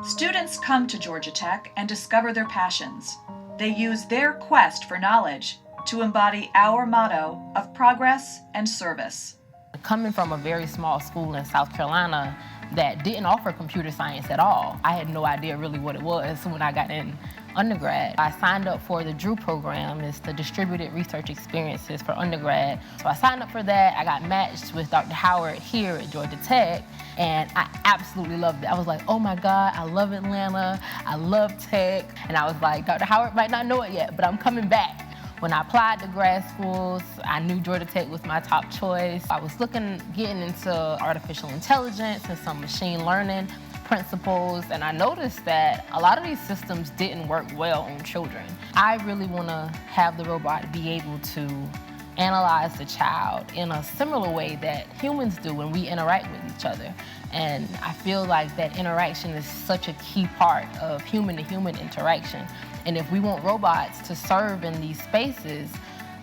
Students come to Georgia Tech and discover their passions. They use their quest for knowledge to embody our motto of progress and service. Coming from a very small school in South Carolina that didn't offer computer science at all, I had no idea really what it was when I got in undergrad. I signed up for the DREW program. It's the Distributed Research Experiences for undergrad. So I signed up for that. I got matched with Dr. Howard here at Georgia Tech, and I absolutely loved it. I was like, oh my God, I love Atlanta, I love tech. And I was like, Dr. Howard might not know it yet, but I'm coming back. When I applied to grad schools, I knew Georgia Tech was my top choice. I was getting into artificial intelligence and some machine learning principles, and I noticed that a lot of these systems didn't work well on children. I really want to have the robot be able to analyze the child in a similar way that humans do when we interact with each other. And I feel like that interaction is such a key part of human-to-human interaction. And if we want robots to serve in these spaces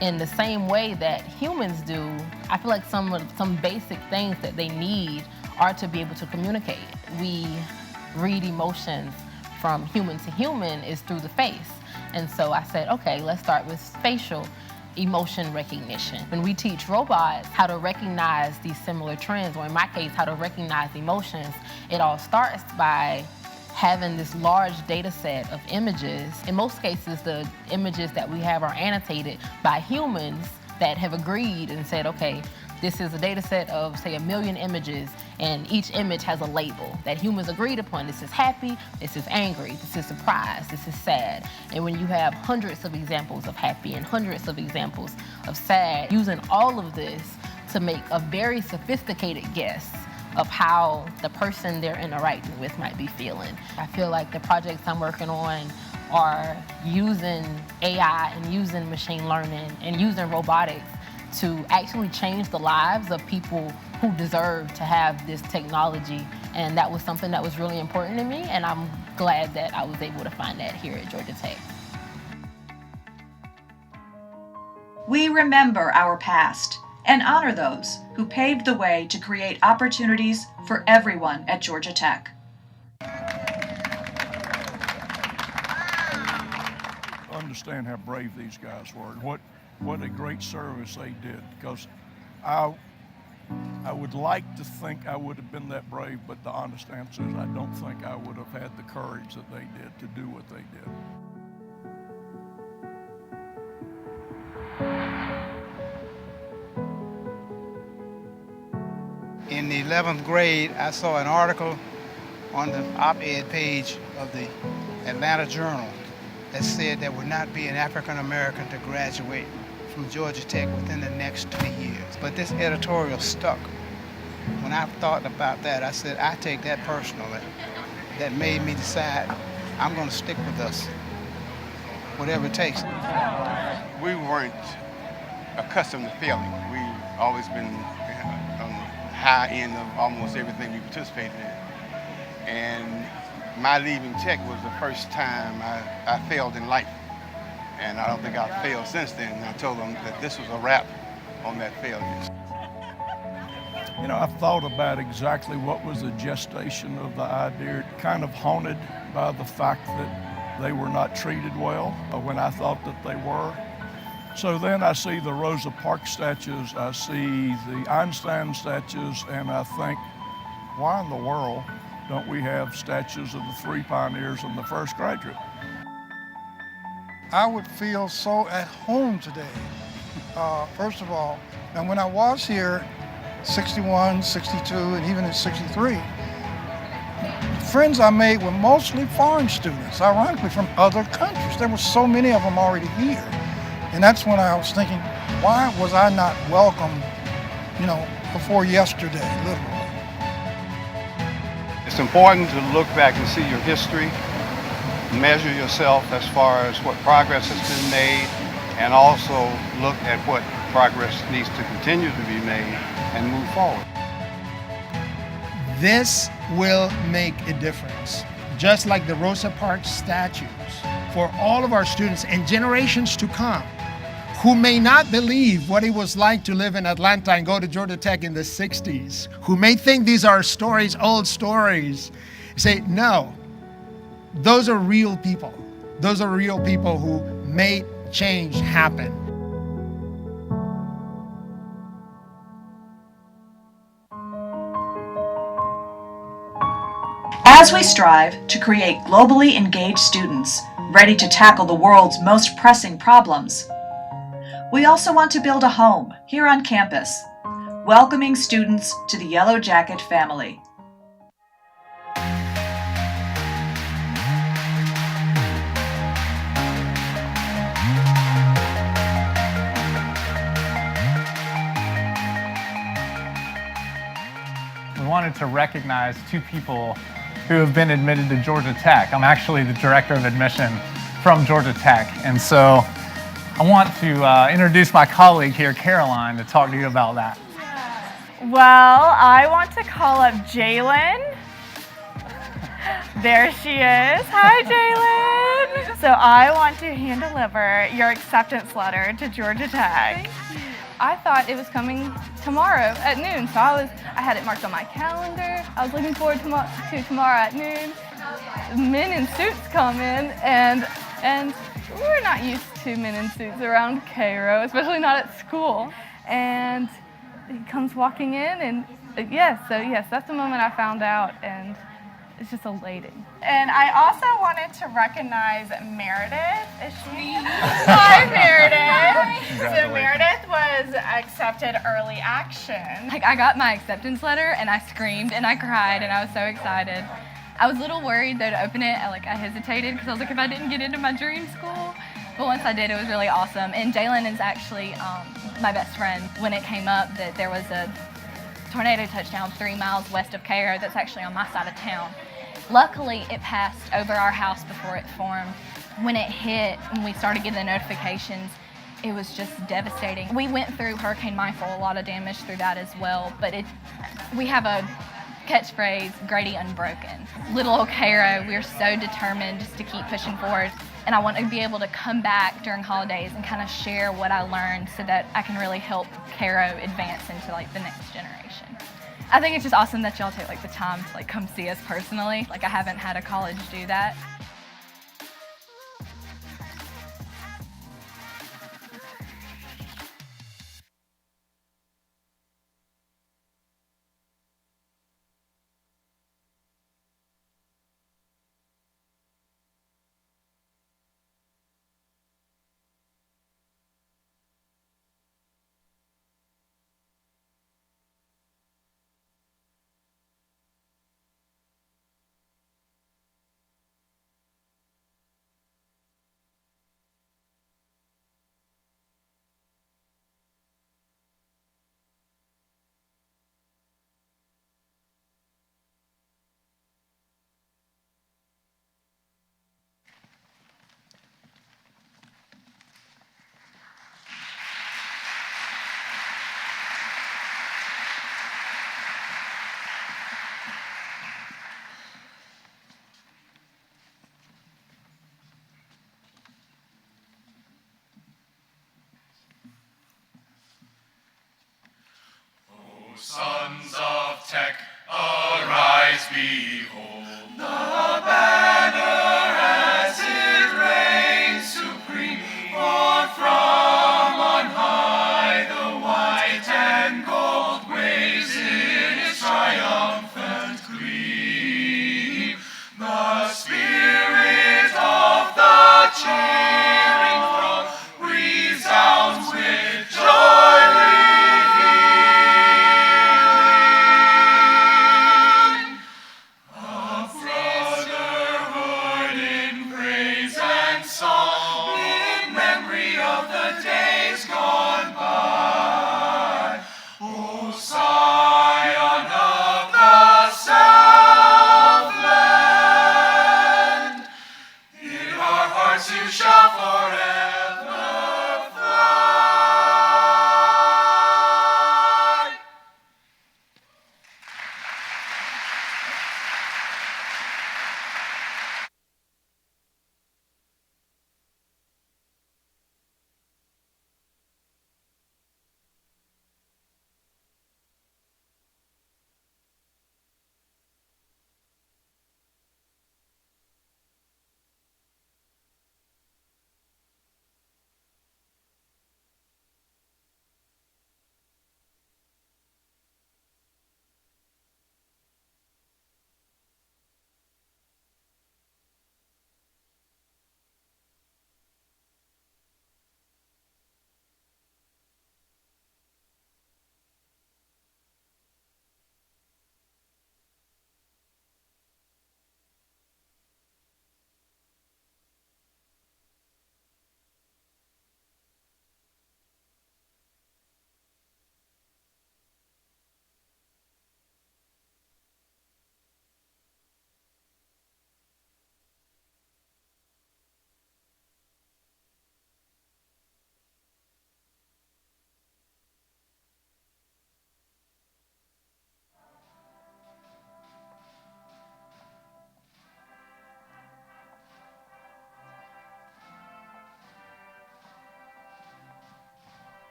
in the same way that humans do, I feel like some basic things that they need are to be able to communicate. We read emotions from human to human is through the face. And so I said, okay, let's start with facial emotion recognition. When we teach robots how to recognize these similar trends, or in my case, how to recognize emotions, it all starts by having this large data set of images. In most cases, the images that we have are annotated by humans that have agreed and said, okay, this is a data set of, say, 1 million images, and each image has a label that humans agreed upon. This is happy, this is angry, this is surprised, this is sad. And when you have hundreds of examples of happy and hundreds of examples of sad, using all of this to make a very sophisticated guess of how the person they're interacting with might be feeling. I feel like the projects I'm working on are using AI and using machine learning and using robotics to actually change the lives of people who deserve to have this technology. And that was something that was really important to me, and I'm glad that I was able to find that here at Georgia Tech. We remember our past and honor those who paved the way to create opportunities for everyone at Georgia Tech. Understand how brave these guys were and what a great service they did, because I would like to think I would have been that brave, but the honest answer is I don't think I would have had the courage that they did to do what they did. In the 11th grade, I saw an article on the op-ed page of the Atlanta Journal that said there would not be an African American to graduate from Georgia Tech within the next 2 years. But this editorial stuck. When I thought about that, I said, I take that personally. That made me decide I'm going to stick with us, whatever it takes. We weren't accustomed to failing. We've always been on the high end of almost everything we participated in. And my leaving Tech was the first time I failed in life. And I don't think I've failed since then. And I told them that this was a wrap on that failure. You know, I thought about exactly what was the gestation of the idea, kind of haunted by the fact that they were not treated well when I thought that they were. So then I see the Rosa Parks statues, I see the Einstein statues, and I think, why in the world don't we have statues of the 3 pioneers and the first graduate? I would feel so at home today. First of all, now when I was here, 61, 62, and even in 63, the friends I made were mostly foreign students, ironically from other countries. There were so many of them already here. And that's when I was thinking, why was I not welcome, before yesterday, literally? It's important to look back and see your history, measure yourself as far as what progress has been made, and also look at what progress needs to continue to be made and move forward. This will make a difference, just like the Rosa Parks statues, for all of our students and generations to come who may not believe what it was like to live in Atlanta and go to Georgia Tech in the 60s, who may think these are stories, old stories, say, no, Those are real people. Those are real people who made change happen. As we strive to create globally engaged students ready to tackle the world's most pressing problems, we also want to build a home here on campus, welcoming students to the Yellow Jacket family. We wanted to recognize two people who have been admitted to Georgia Tech. I'm actually the director of admission from Georgia Tech, and so I want to introduce my colleague here, Caroline, to talk to you about that. Well, I want to call up Jalen. There she is. Hi, Jalen. So I want to hand deliver your acceptance letter to Georgia Tech. I thought it was coming tomorrow at noon, so I had it marked on my calendar. I was looking forward to tomorrow at noon. Men in suits come in, and we're not used to men in suits around Cairo, especially not at school. And he comes walking in, and yes, that's the moment I found out, and it's just elating. And I also wanted to recognize Meredith. Is she? Hi, Meredith. So Meredith was accepted early action. Like, I got my acceptance letter and I screamed and I cried and I was so excited. I was a little worried though to open it. I hesitated because I was like, if I didn't get into my dream school. But once I did, it was really awesome. And Jalen is actually my best friend. When it came up that there was a tornado touchdown 3 miles west of Cairo that's actually on my side of town. Luckily, it passed over our house before it formed. When it hit and we started getting the notifications, it was just devastating. We went through Hurricane Michael, a lot of damage through that as well, but we have a catchphrase, Grady Unbroken. Little old Cairo, we're so determined just to keep pushing forward. And I want to be able to come back during holidays and kind of share what I learned so that I can really help Cairo advance into the next generation. I think it's just awesome that y'all take the time to come see us personally. I haven't had a college do that. Sons of Tech, arise, behold the banner as it reigns supreme. For from on high the white and gold waves in its triumphant gleam. The spirit of the cheering throng resounds with joy.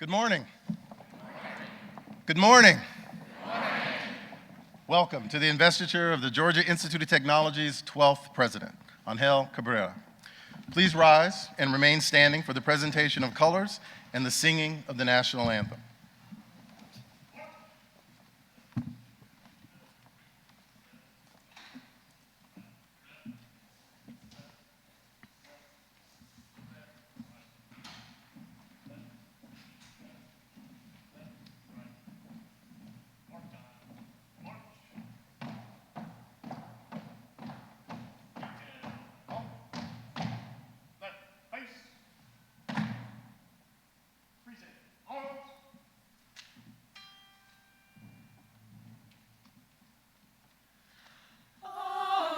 Good morning. Good morning. Welcome to the investiture of the Georgia Institute of Technology's 12th president, Angel Cabrera. Please rise and remain standing for the presentation of colors and the singing of the national anthem.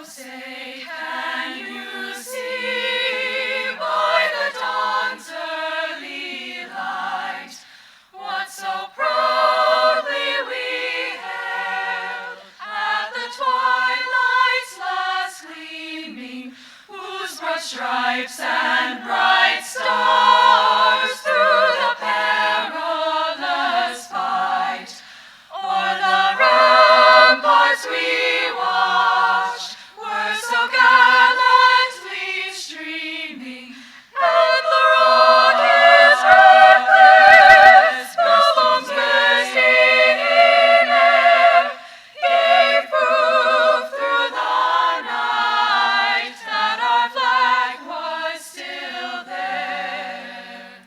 Say, can you see by the dawn's early light what so proudly we hailed at the twilight's last gleaming, whose broad stripes and bright stars through the perilous fight o'er the ramparts we watched were so gallantly streaming, and the rocket's reckless bombs bursting in air gave proof through the night that our flag was still there.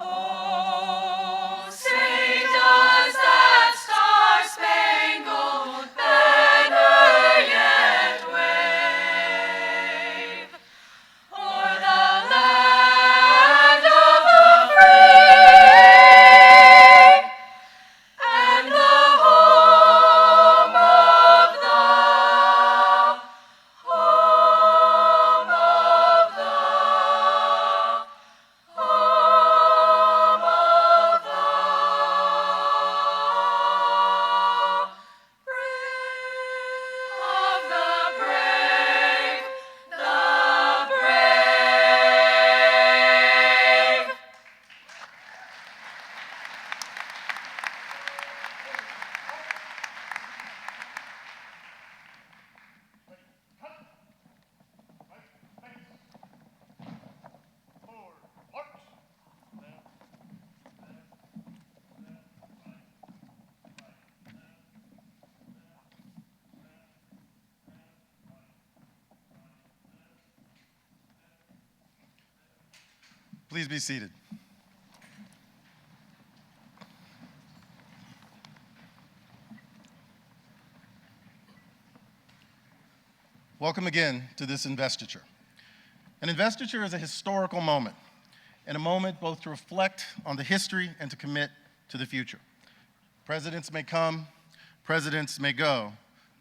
Oh, say does that star-spangled banner yet wave o'er the land of the free and the home of the home of the home of the brave, the brave. Please be seated. Welcome again to this investiture. An investiture is a historical moment, and a moment both to reflect on the history and to commit to the future. Presidents may come, presidents may go,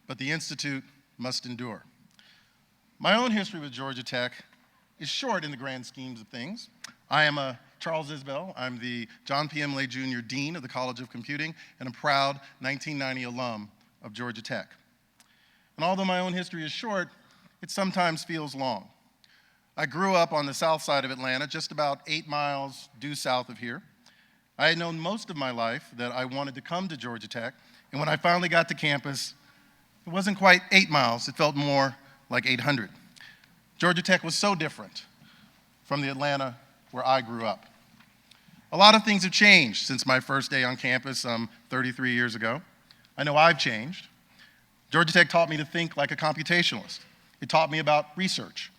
but the Institute must endure. My own history with Georgia Tech is short in the grand schemes of things. I am Charles Isbell. I'm the John P. Emley Jr. Dean of the College of Computing and a proud 1990 alum of Georgia Tech. And although my own history is short, it sometimes feels long. I grew up on the south side of Atlanta, just about 8 miles due south of here. I had known most of my life that I wanted to come to Georgia Tech, and when I finally got to campus, it wasn't quite 8 miles, it felt more like 800. Georgia Tech was so different from the Atlanta where I grew up. A lot of things have changed since my first day on campus 33 years ago. I know I've changed. Georgia Tech taught me to think like a computationalist. It taught me about research.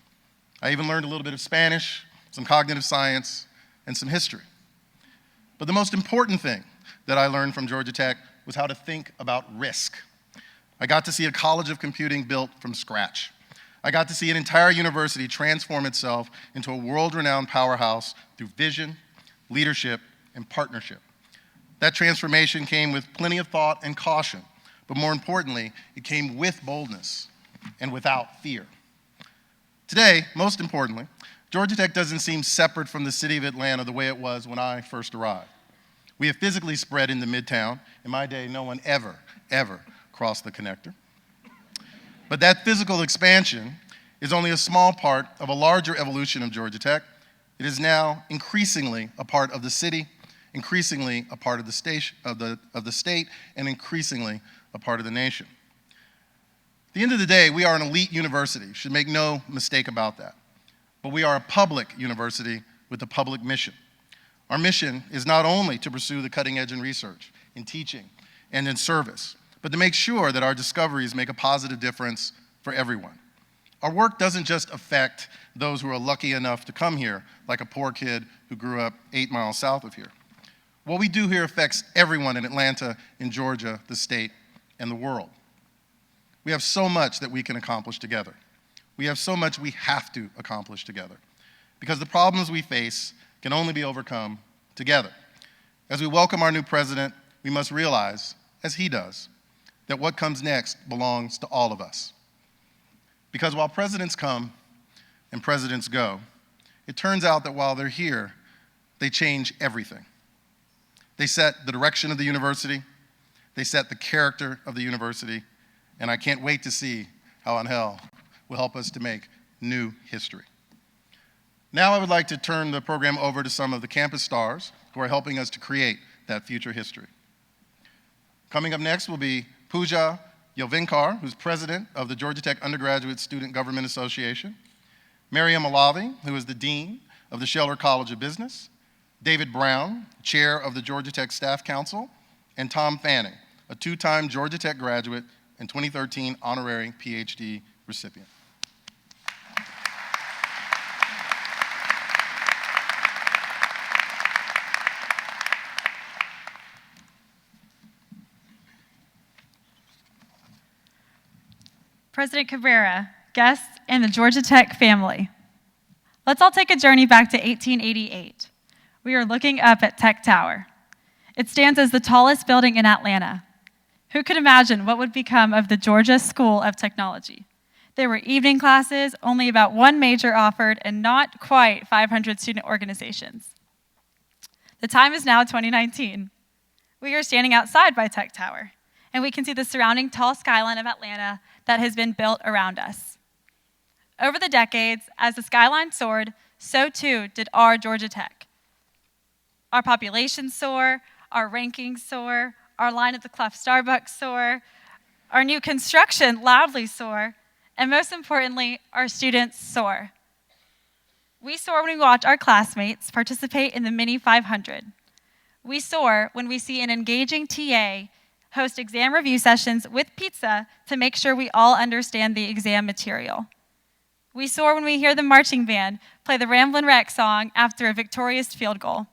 I even learned a little bit of Spanish, some cognitive science, and some history. But the most important thing that I learned from Georgia Tech was how to think about risk. I got to see a college of computing built from scratch. I got to see an entire university transform itself into a world-renowned powerhouse through vision, leadership, and partnership. That transformation came with plenty of thought and caution, but more importantly, it came with boldness and without fear. Today, most importantly, Georgia Tech doesn't seem separate from the city of Atlanta the way it was when I first arrived. We have physically spread into Midtown. In my day, no one ever crossed the connector. But that physical expansion is only a small part of a larger evolution of Georgia Tech. It is now increasingly a part of the city, increasingly a part of the state and increasingly a part of the nation. At the end of the day, we are an elite university, should make no mistake about that. But we are a public university with a public mission. Our mission is not only to pursue the cutting edge in research, in teaching, and in service, but to make sure that our discoveries make a positive difference for everyone. Our work doesn't just affect those who are lucky enough to come here, like a poor kid who grew up 8 miles south of here. What we do here affects everyone in Atlanta, in Georgia, the state, and the world. We have so much that we can accomplish together. We have so much we have to accomplish together, because the problems we face can only be overcome together. As we welcome our new president, we must realize, as he does, that what comes next belongs to all of us. Because while presidents come and presidents go, it turns out that while they're here, they change everything. They set the direction of the university, they set the character of the university, and I can't wait to see how Angel will help us to make new history. Now I would like to turn the program over to some of the campus stars who are helping us to create that future history. Coming up next will be Pooja Yelvinkar, who's president of the Georgia Tech Undergraduate Student Government Association, Mariam Alavi, who is the dean of the Scheller College of Business, David Brown, chair of the Georgia Tech Staff Council, and Tom Fanning, a two-time Georgia Tech graduate and 2013 honorary PhD recipient. President Cabrera, guests, and the Georgia Tech family. Let's all take a journey back to 1888. We are looking up at Tech Tower. It stands as the tallest building in Atlanta. Who could imagine what would become of the Georgia School of Technology? There were evening classes, only about one major offered, and not quite 500 student organizations. The time is now 2019. We are standing outside by Tech Tower, and we can see the surrounding tall skyline of Atlanta that has been built around us. Over the decades, as the skyline soared, so too did our Georgia Tech. Our population soar, our rankings soar, our line at the Clough Starbucks soar, our new construction loudly soar, and most importantly, our students soar. We soar when we watch our classmates participate in the Mini 500. We soar when we see an engaging TA host exam review sessions with pizza to make sure we all understand the exam material. We soar when we hear the marching band play the Ramblin' Wreck song after a victorious field goal.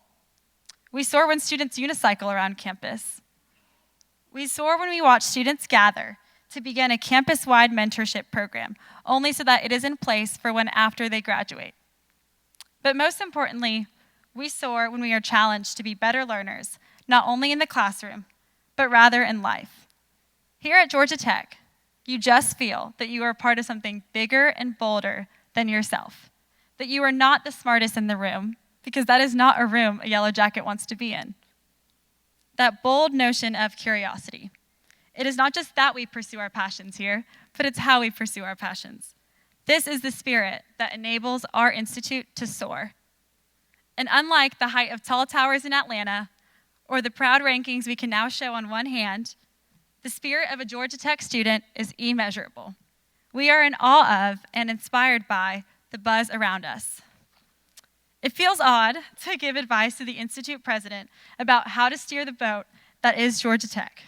We soar when students unicycle around campus. We soar when we watch students gather to begin a campus-wide mentorship program, only so that it is in place for when after they graduate. But most importantly, we soar when we are challenged to be better learners, not only in the classroom, but rather in life. Here at Georgia Tech, you just feel that you are part of something bigger and bolder than yourself, that you are not the smartest in the room, because that is not a room a yellow jacket wants to be in. That bold notion of curiosity. It is not just that we pursue our passions here, but it's how we pursue our passions. This is the spirit that enables our institute to soar. And unlike the height of tall towers in Atlanta, or the proud rankings we can now show on one hand, the spirit of a Georgia Tech student is immeasurable. We are in awe of and inspired by the buzz around us. It feels odd to give advice to the Institute president about how to steer the boat that is Georgia Tech.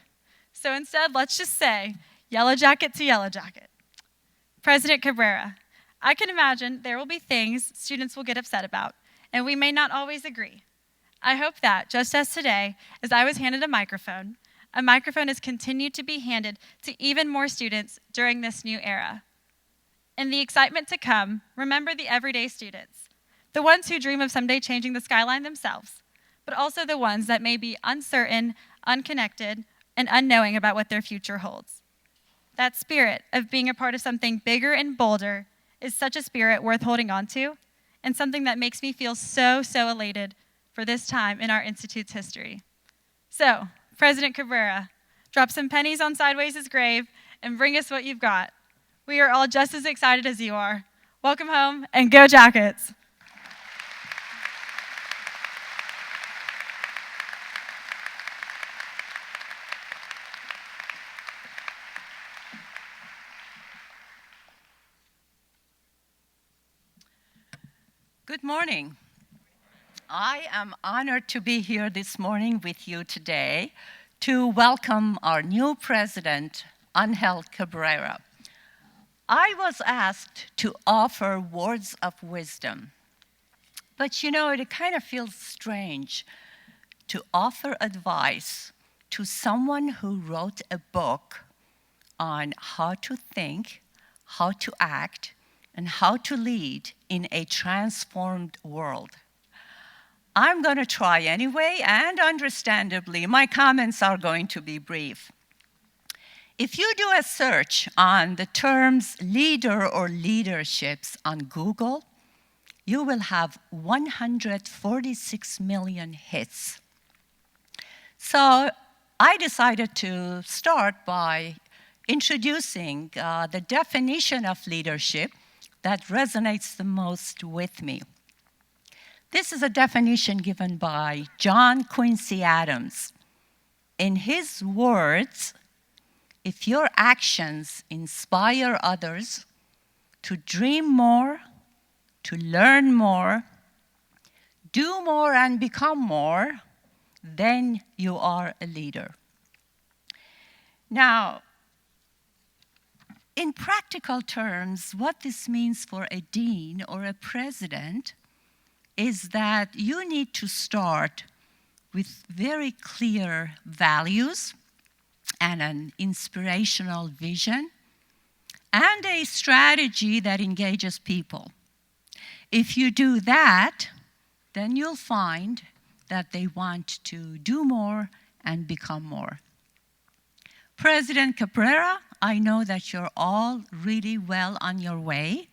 So instead, let's just say, yellow jacket to yellow jacket. President Cabrera, I can imagine there will be things students will get upset about, and we may not always agree. I hope that, just as today, as I was handed a microphone has continued to be handed to even more students during this new era. In the excitement to come, remember the everyday students, the ones who dream of someday changing the skyline themselves, but also the ones that may be uncertain, unconnected, and unknowing about what their future holds. That spirit of being a part of something bigger and bolder is such a spirit worth holding on to, and something that makes me feel so elated for this time in our Institute's history. So, President Cabrera, drop some pennies on Sideways' grave and bring us what you've got. We are all just as excited as you are. Welcome home, and go Jackets! Good morning. I am honored to be here this morning with you today to welcome our new president, Angel Cabrera. I was asked to offer words of wisdom, but you know, it kind of feels strange to offer advice to someone who wrote a book on how to think, how to act, and how to lead in a transformed world. I'm going to try anyway, and understandably, my comments are going to be brief. If you do a search on the terms leader or leaderships on Google, you will have 146 million hits. So I decided to start by introducing the definition of leadership that resonates the most with me. This is a definition given by John Quincy Adams. In his words, if your actions inspire others to dream more, to learn more, do more and become more, then you are a leader. Now, in practical terms, what this means for a dean or a president is that you need to start with very clear values and an inspirational vision and a strategy that engages people. If you do that, then you'll find that they want to do more and become more. President Cabrera, I know that you're all really well on your way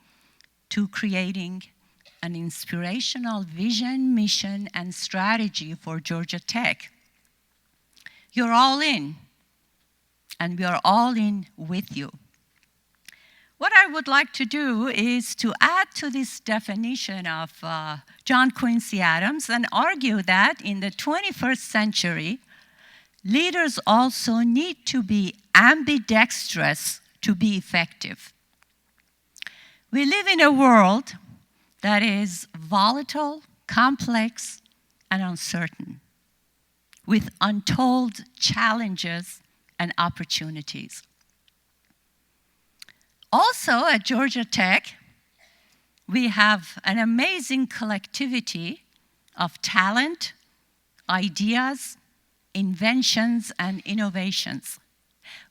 to creating an inspirational vision, mission, and strategy for Georgia Tech. You're all in, and we are all in with you. What I would like to do is to add to this definition of John Quincy Adams and argue that in the 21st century, leaders also need to be ambidextrous to be effective. We live in a world that is volatile, complex, and uncertain, with untold challenges and opportunities. Also at Georgia Tech, we have an amazing collectivity of talent, ideas, inventions, and innovations.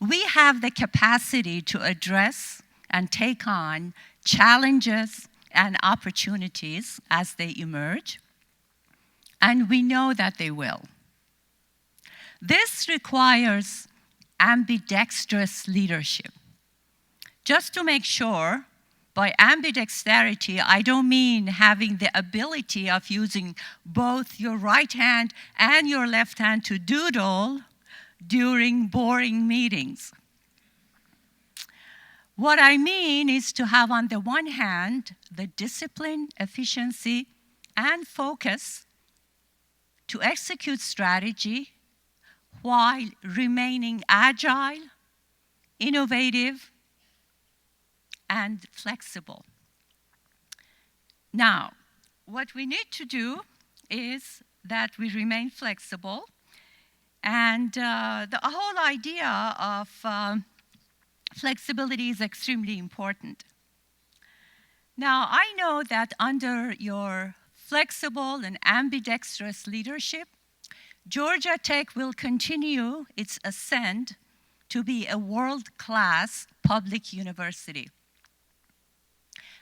We have the capacity to address and take on challenges and opportunities as they emerge, and we know that they will. This requires ambidextrous leadership. Just to make sure, by ambidexterity, I don't mean having the ability of using both your right hand and your left hand to doodle during boring meetings. What I mean is to have, on the one hand, the discipline, efficiency, and focus to execute strategy while remaining agile, innovative, and flexible. Now, what we need to do is that we remain flexible, and the whole idea of flexibility is extremely important. Now, I know that under your flexible and ambidextrous leadership, Georgia Tech will continue its ascent to be a world-class public university,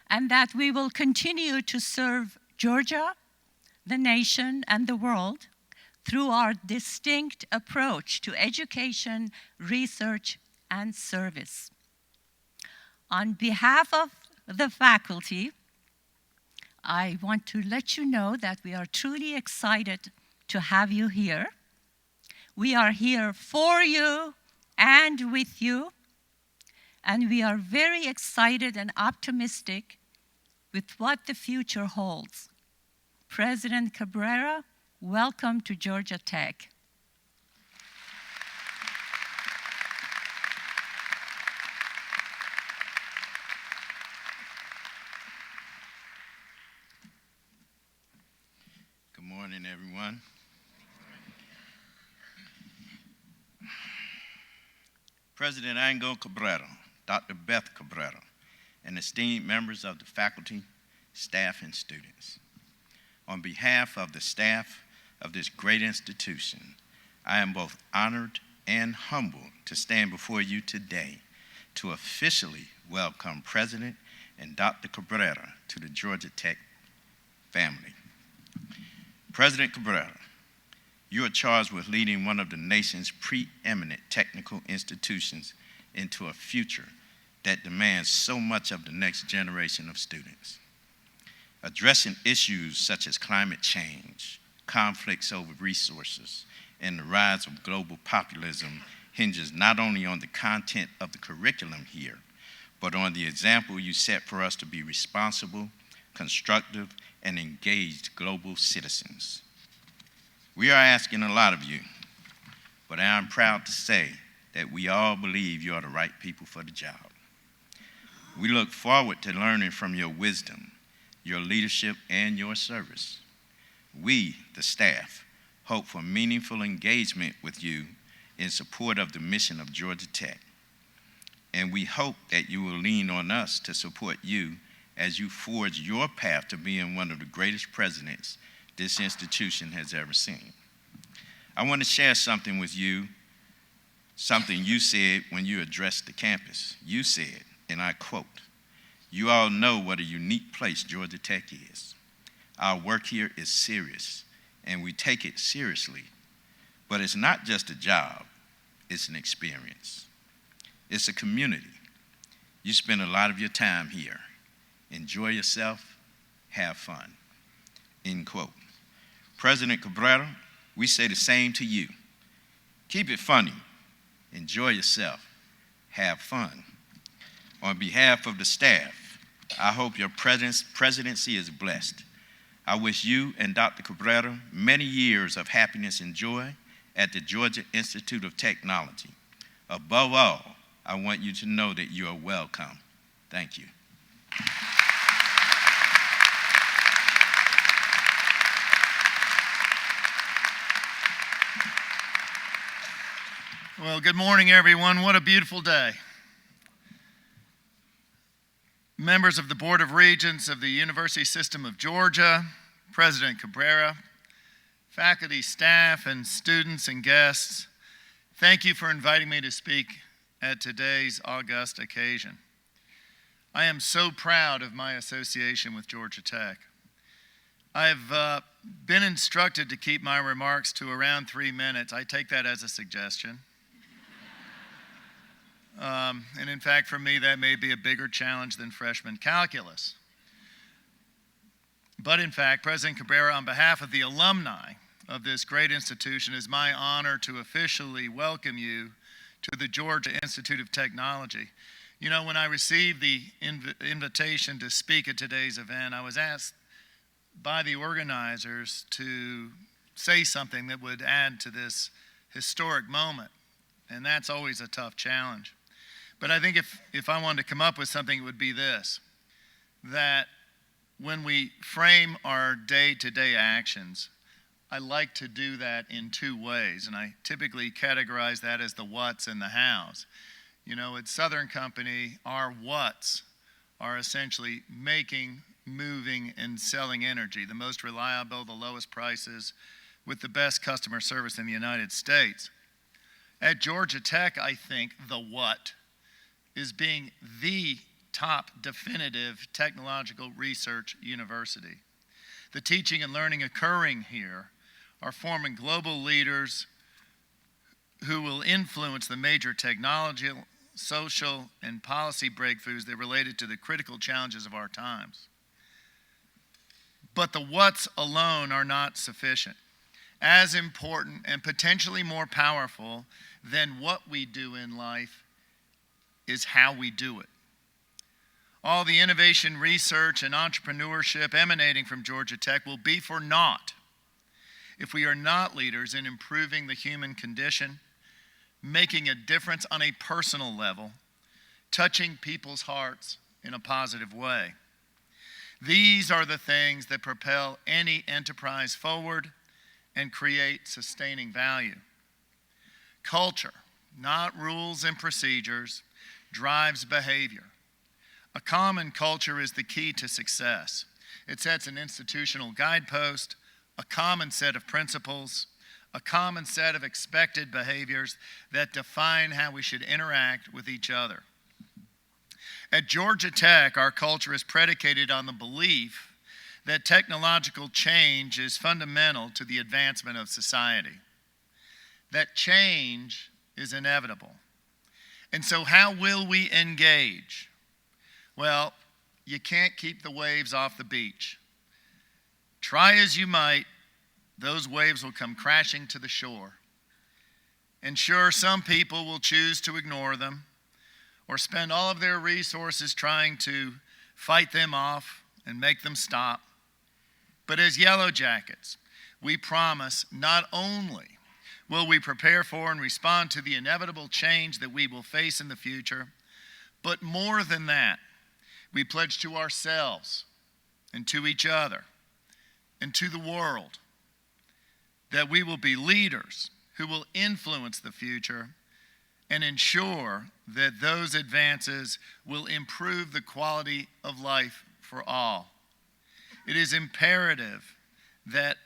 and that we will continue to serve Georgia, the nation, and the world through our distinct approach to education, research, and service. On behalf of the faculty, I want to let you know that we are truly excited to have you here. We are here for you and with you, and we are very excited and optimistic with what the future holds. President Cabrera, welcome to Georgia Tech. everyone. President Angel Cabrera, Dr. Beth Cabrera, and esteemed members of the faculty, staff, and students. On behalf of the staff of this great institution, I am both honored and humbled to stand before you today to officially welcome President and Dr. Cabrera to the Georgia Tech family. President Cabrera, you are charged with leading one of the nation's preeminent technical institutions into a future that demands so much of the next generation of students. Addressing issues such as climate change, conflicts over resources, and the rise of global populism hinges not only on the content of the curriculum here, but on the example you set for us to be responsible, constructive, and engaged global citizens. We are asking a lot of you, but I am proud to say that we all believe you are the right people for the job. We look forward to learning from your wisdom, your leadership, and your service. We, the staff, hope for meaningful engagement with you in support of the mission of Georgia Tech. And we hope that you will lean on us to support you as you forge your path to being one of the greatest presidents this institution has ever seen. I want to share something with you, something you said when you addressed the campus. You said, and I quote, "You all know what a unique place Georgia Tech is. Our work here is serious, and we take it seriously. But it's not just a job, it's an experience. It's a community. You spend a lot of your time here. Enjoy yourself, have fun." End quote. President Cabrera, we say the same to you. Keep it funny, enjoy yourself, have fun. On behalf of the staff, I hope your presidency is blessed. I wish you and Dr. Cabrera many years of happiness and joy at the Georgia Institute of Technology. Above all, I want you to know that you are welcome. Thank you. Well, good morning, everyone. What a beautiful day. Members of the Board of Regents of the University System of Georgia, President Cabrera, faculty, staff, and students and guests, thank you for inviting me to speak at today's august occasion. I am so proud of my association with Georgia Tech. I've been instructed to keep my remarks to around 3 minutes. I take that as a suggestion. And in fact, for me, that may be a bigger challenge than freshman calculus. But in fact, President Cabrera, on behalf of the alumni of this great institution, it is my honor to officially welcome you to the Georgia Institute of Technology. You know, when I received the invitation to speak at today's event, I was asked by the organizers to say something that would add to this historic moment. And that's always a tough challenge. But I think if I wanted to come up with something, it would be this, that when we frame our day-to-day actions, I like to do that in 2 ways, and I typically categorize that as the what's and the how's. You know, at Southern Company, our what's are essentially making, moving, and selling energy, the most reliable, the lowest prices, with the best customer service in the United States. At Georgia Tech, I think the what is being the top definitive technological research university. The teaching and learning occurring here are forming global leaders who will influence the major technology, social, and policy breakthroughs that are related to the critical challenges of our times. But the what's alone are not sufficient. As important and potentially more powerful than what we do in life is how we do it. All the innovation, research, and entrepreneurship emanating from Georgia Tech will be for naught if we are not leaders in improving the human condition, making a difference on a personal level, touching people's hearts in a positive way. These are the things that propel any enterprise forward and create sustaining value. Culture, not rules and procedures, drives behavior. A common culture is the key to success. It sets an institutional guidepost, a common set of principles, a common set of expected behaviors that define how we should interact with each other. At Georgia Tech, our culture is predicated on the belief that technological change is fundamental to the advancement of society, that change is inevitable. And so how will we engage? Well, you can't keep the waves off the beach. Try as you might, those waves will come crashing to the shore. And sure, some people will choose to ignore them or spend all of their resources trying to fight them off and make them stop. But as Yellow Jackets, we promise not only will we prepare for and respond to the inevitable change that we will face in the future, but more than that, we pledge to ourselves and to each other and to the world that we will be leaders who will influence the future and ensure that those advances will improve the quality of life for all. It is imperative that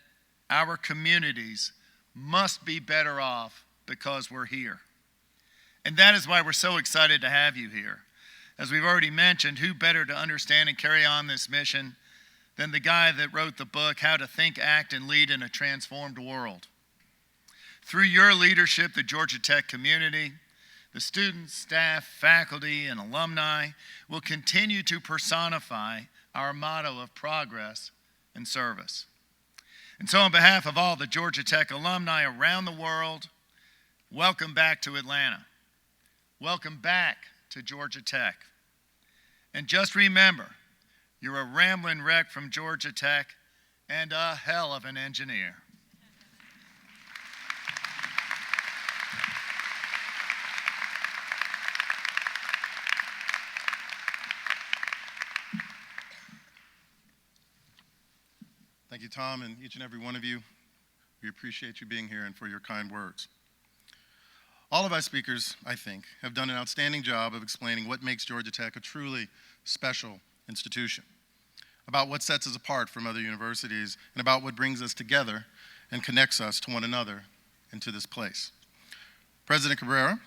our communities must be better off because we're here. And that is why we're so excited to have you here. As we've already mentioned, who better to understand and carry on this mission than the guy that wrote the book, How to Think, Act, and Lead in a Transformed World. Through your leadership, the Georgia Tech community, the students, staff, faculty, and alumni will continue to personify our motto of progress and service. And so on behalf of all the Georgia Tech alumni around the world, welcome back to Atlanta. Welcome back to Georgia Tech. And just remember, you're a rambling wreck from Georgia Tech and a hell of an engineer. Thank you, Tom, and each and every one of you. We appreciate you being here and for your kind words. All of our speakers, I think, have done an outstanding job of explaining what makes Georgia Tech a truly special institution, about what sets us apart from other universities, and about what brings us together and connects us to one another and to this place. President Cabrera,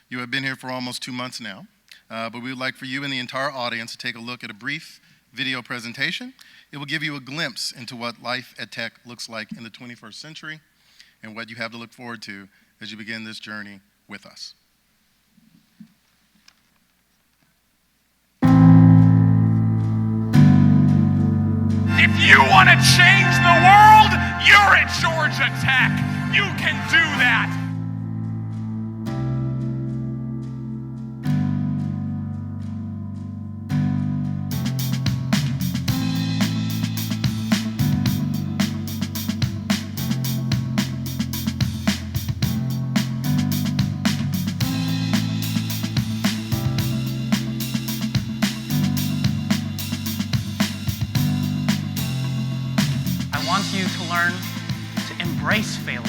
you have been here for almost 2 months now, but we would like for you and the entire audience to take a look at a brief video presentation. It will give you a glimpse into what life at Tech looks like in the 21st century and what you have to look forward to as you begin this journey with us. If you want to change the world, you're at Georgia Tech. You can do that. Embrace failure.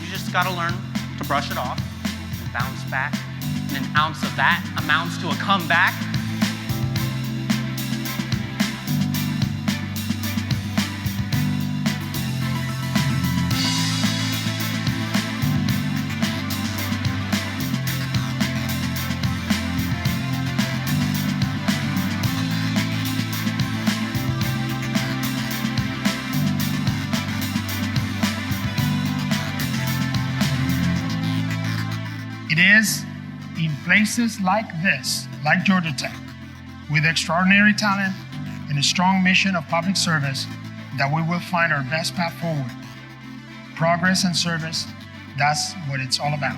You just got to learn to brush it off and bounce back. And an ounce of that amounts to a comeback. It is in places like this, like Georgia Tech, with extraordinary talent and a strong mission of public service, that we will find our best path forward. Progress and service, that's what it's all about.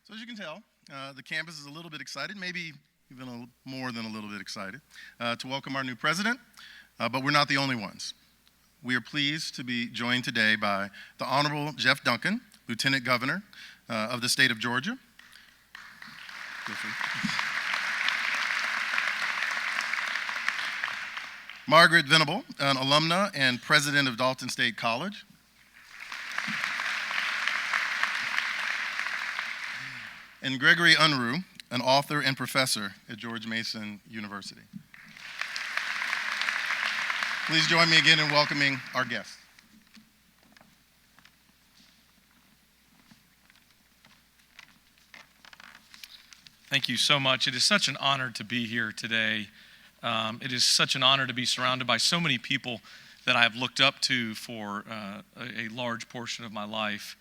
So as you can tell, the campus is a little bit excited, maybe even more than a little bit excited, to welcome our new president, but we're not the only ones. We are pleased to be joined today by the Honorable Jeff Duncan, Lieutenant Governor of the state of Georgia. Margaret Venable, an alumna and president of Dalton State College. And Gregory Unruh, an author and professor at George Mason University. Please join me again in welcoming our guests. Thank you so much. It is such an honor to be here today. It is such an honor to be surrounded by so many people that I have looked up to for a large portion of my life.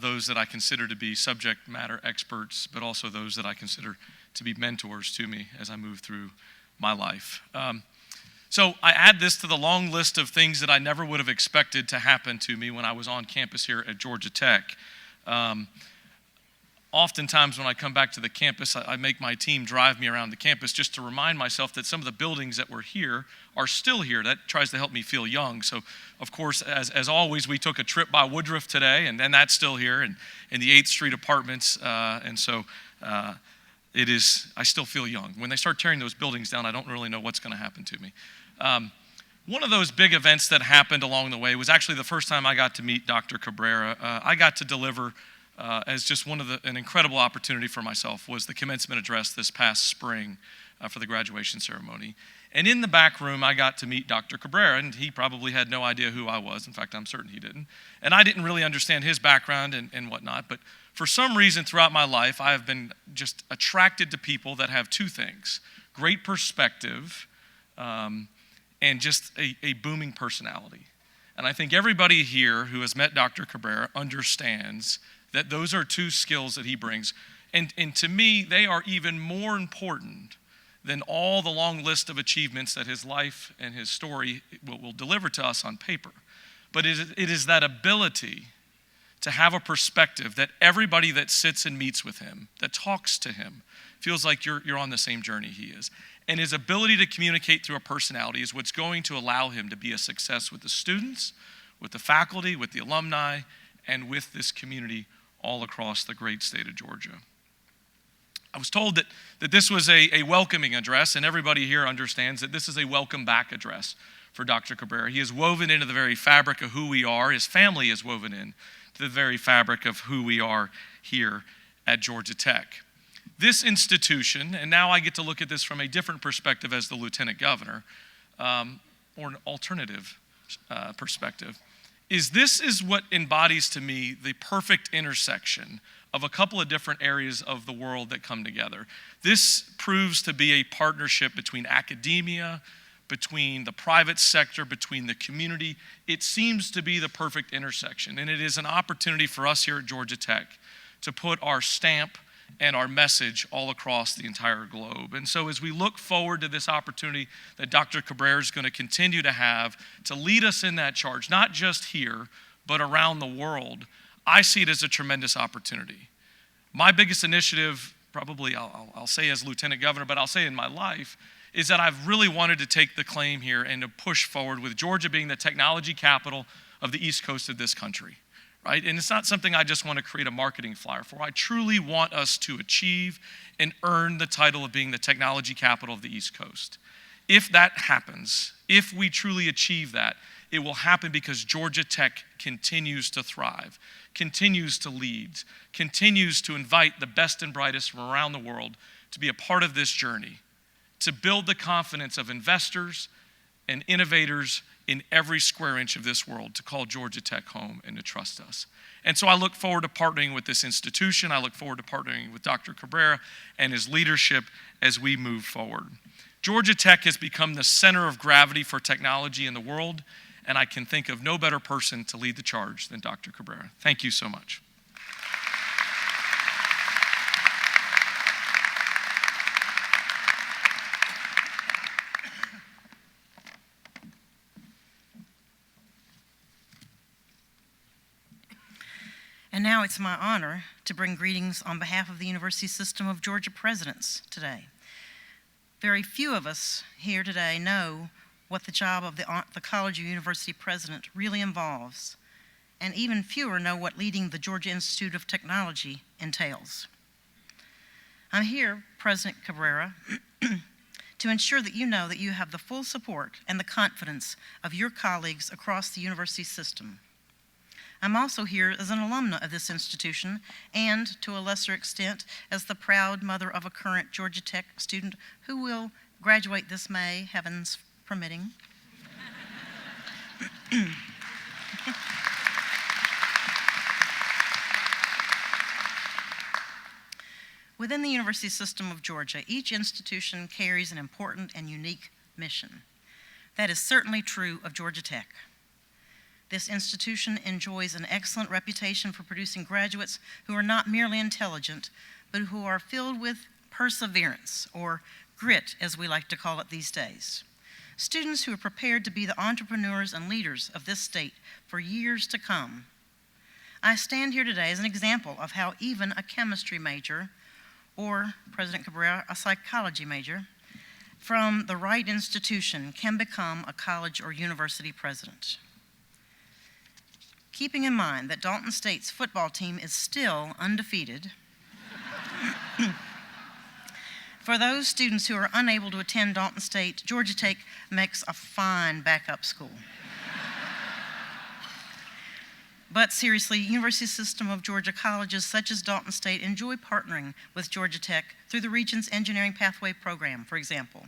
Those that I consider to be subject matter experts, but also those that I consider to be mentors to me as I move through my life. So I add this to the long list of things that I never would have expected to happen to me when I was on campus here at Georgia Tech. Oftentimes when I come back to the campus, I make my team drive me around the campus just to remind myself that some of the buildings that were here are still here. That tries to help me feel young. So, of course, as always, we took a trip by Woodruff today, and then that's still here, and in the 8th Street apartments. I still feel young. When they start tearing those buildings down, I don't really know what's going to happen to me. One of those big events that happened along the way was actually the first time I got to meet Dr. Cabrera. I got to deliver as just an incredible opportunity for myself was the commencement address this past spring for the graduation ceremony. And in the back room, I got to meet Dr. Cabrera, and he probably had no idea who I was. In fact, I'm certain he didn't. And I didn't really understand his background and whatnot, but for some reason throughout my life, I have been just attracted to people that have two things: great perspective and just a booming personality. And I think everybody here who has met Dr. Cabrera understands that those are two skills that he brings. And to me, they are even more important than all the long list of achievements that his life and his story will deliver to us on paper. But it is that ability to have a perspective that everybody that sits and meets with him, that talks to him, feels like you're on the same journey he is. And his ability to communicate through a personality is what's going to allow him to be a success with the students, with the faculty, with the alumni, and with this community all across the great state of Georgia. I was told that this was a welcoming address, and everybody here understands that this is a welcome back address for Dr. Cabrera. He is woven into the very fabric of who we are. His family is woven into the very fabric of who we are here at Georgia Tech. This institution, and now I get to look at this from a different perspective as the Lieutenant Governor, or an alternative perspective, this is what embodies to me the perfect intersection of a couple of different areas of the world that come together. This proves to be a partnership between academia, between the private sector, between the community. It seems to be the perfect intersection, and it is an opportunity for us here at Georgia Tech to put our stamp and our message all across the entire globe. And so as we look forward to this opportunity that Dr. Cabrera is going to continue to have to lead us in that charge, not just here, but around the world, I see it as a tremendous opportunity. My biggest initiative, probably I'll say as Lieutenant Governor, but I'll say in my life, is that I've really wanted to take the claim here and to push forward with Georgia being the technology capital of the East Coast of this country. Right? And it's not something I just want to create a marketing flyer for. I truly want us to achieve and earn the title of being the technology capital of the East Coast. If that happens, if we truly achieve that, it will happen because Georgia Tech continues to thrive, continues to lead, continues to invite the best and brightest from around the world to be a part of this journey, to build the confidence of investors and innovators in every square inch of this world to call Georgia Tech home and to trust us. And so I look forward to partnering with this institution. I look forward to partnering with Dr. Cabrera and his leadership as we move forward. Georgia Tech has become the center of gravity for technology in the world, and I can think of no better person to lead the charge than Dr. Cabrera. Thank you so much. And now Now it's my honor to bring greetings on behalf of the University System of Georgia presidents today. Very few of us here today know what the job of the college or university president really involves, and even fewer know what leading the Georgia Institute of Technology entails. I'm here, President Cabrera, to ensure that you know that you have the full support and the confidence of your colleagues across the university system. I'm also here as an alumna of this institution and, to a lesser extent, as the proud mother of a current Georgia Tech student who will graduate this May, heavens permitting. Within the University System of Georgia, each institution carries an important and unique mission. That is certainly true of Georgia Tech. This institution enjoys an excellent reputation for producing graduates who are not merely intelligent, but who are filled with perseverance, or grit, as we like to call it these days. Students who are prepared to be the entrepreneurs and leaders of this state for years to come. I stand here today as an example of how even a chemistry major, or President Cabrera, a psychology major, from the right institution can become a college or university president. Keeping in mind that Dalton State's football team is still undefeated, for those students who are unable to attend Dalton State, Georgia Tech makes a fine backup school. But seriously, University System of Georgia colleges such as Dalton State enjoy partnering with Georgia Tech through the region's Engineering Pathway Program, for example.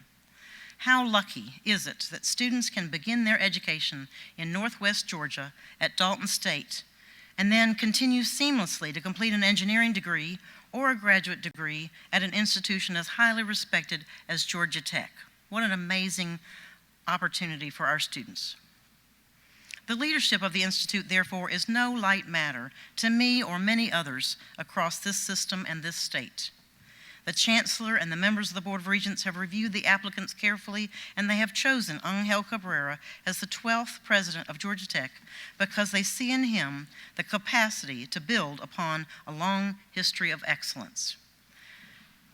How lucky is it that students can begin their education in Northwest Georgia at Dalton State and then continue seamlessly to complete an engineering degree or a graduate degree at an institution as highly respected as Georgia Tech. What an amazing opportunity for our students. The leadership of the Institute, therefore, is no light matter to me or many others across this system and this state. The Chancellor and the members of the Board of Regents have reviewed the applicants carefully, and they have chosen Angel Cabrera as the 12th president of Georgia Tech because they see in him the capacity to build upon a long history of excellence.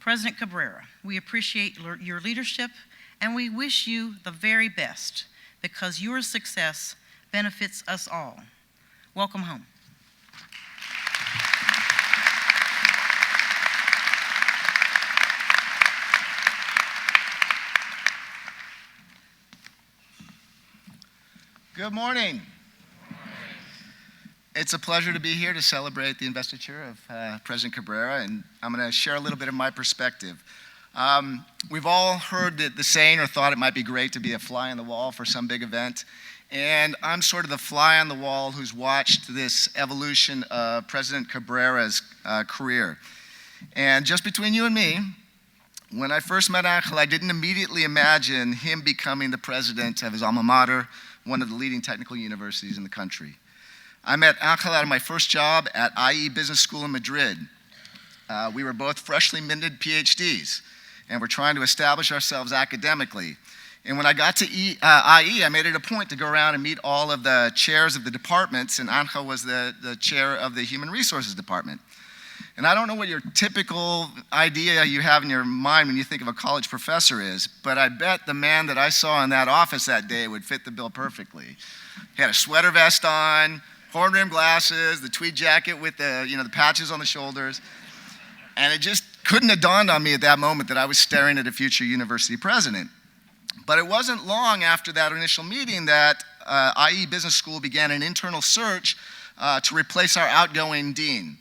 President Cabrera, we appreciate your leadership, and we wish you the very best because your success benefits us all. Welcome home. Good morning. It's a pleasure to be here to celebrate the investiture of President Cabrera, and I'm going to share a little bit of my perspective. We've all heard the saying or thought it might be great to be a fly on the wall for some big event, and I'm sort of the fly on the wall who's watched this evolution of President Cabrera's career. And just between you and me, when I first met Angel, I didn't immediately imagine him becoming the president of his alma mater, one of the leading technical universities in the country. I met Angel out of my first job at IE Business School in Madrid. We were both freshly minted PhDs, and we're trying to establish ourselves academically. And when I got to IE, I made it a point to go around and meet all of the chairs of the departments, and Angel was the chair of the Human Resources Department. And I don't know what your typical idea you have in your mind when you think of a college professor is, but I bet the man that I saw in that office that day would fit the bill perfectly. He had a sweater vest on, horn-rimmed glasses, the tweed jacket with the patches on the shoulders. And it just couldn't have dawned on me at that moment that I was staring at a future university president. But it wasn't long after that initial meeting that IE Business School began an internal search to replace our outgoing dean.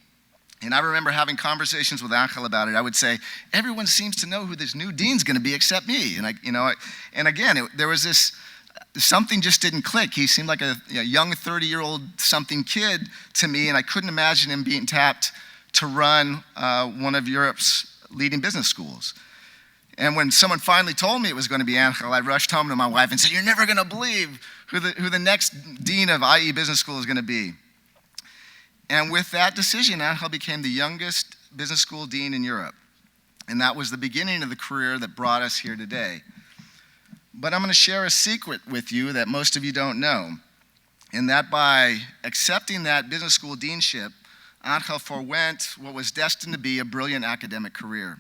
And I remember having conversations with Angel about it. I would say, everyone seems to know who this new dean's going to be except me. And again, there was this, something just didn't click. He seemed like a young 30-year-old something kid to me, and I couldn't imagine him being tapped to run one of Europe's leading business schools. And when someone finally told me it was going to be Angel, I rushed home to my wife and said, "You're never going to believe who the next dean of IE Business School is going to be." And with that decision, Angel became the youngest business school dean in Europe. And that was the beginning of the career that brought us here today. But I'm going to share a secret with you that most of you don't know. And that by accepting that business school deanship, Angel forewent what was destined to be a brilliant academic career.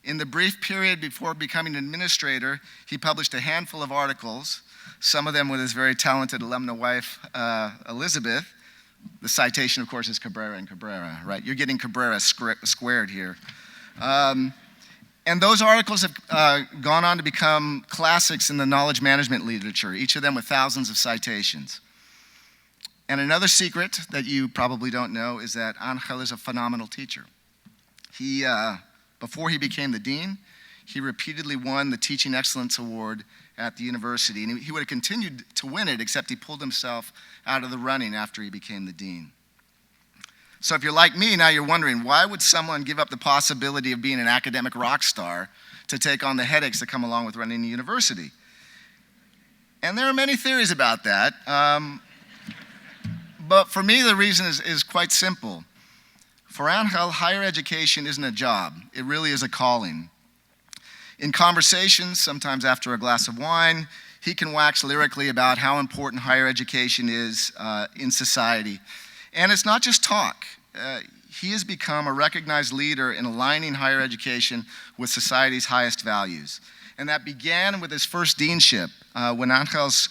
In the brief period before becoming an administrator, he published a handful of articles, some of them with his very talented alumna wife, Elizabeth. The citation, of course, is Cabrera and Cabrera, right? You're getting Cabrera squared here. And those articles have gone on to become classics in the knowledge management literature, each of them with thousands of citations. And another secret that you probably don't know is that Angel is a phenomenal teacher. He, before he became the dean, he repeatedly won the Teaching Excellence Award at the university, and he would have continued to win it, except he pulled himself out of the running after he became the dean. So if you're like me, now you're wondering, why would someone give up the possibility of being an academic rock star to take on the headaches that come along with running a university? And there are many theories about that. But for me, the reason is quite simple. For Angel, higher education isn't a job. It really is a calling. In conversations, sometimes after a glass of wine, he can wax lyrically about how important higher education is in society. And it's not just talk. He has become a recognized leader in aligning higher education with society's highest values. And that began with his first deanship, when Angel's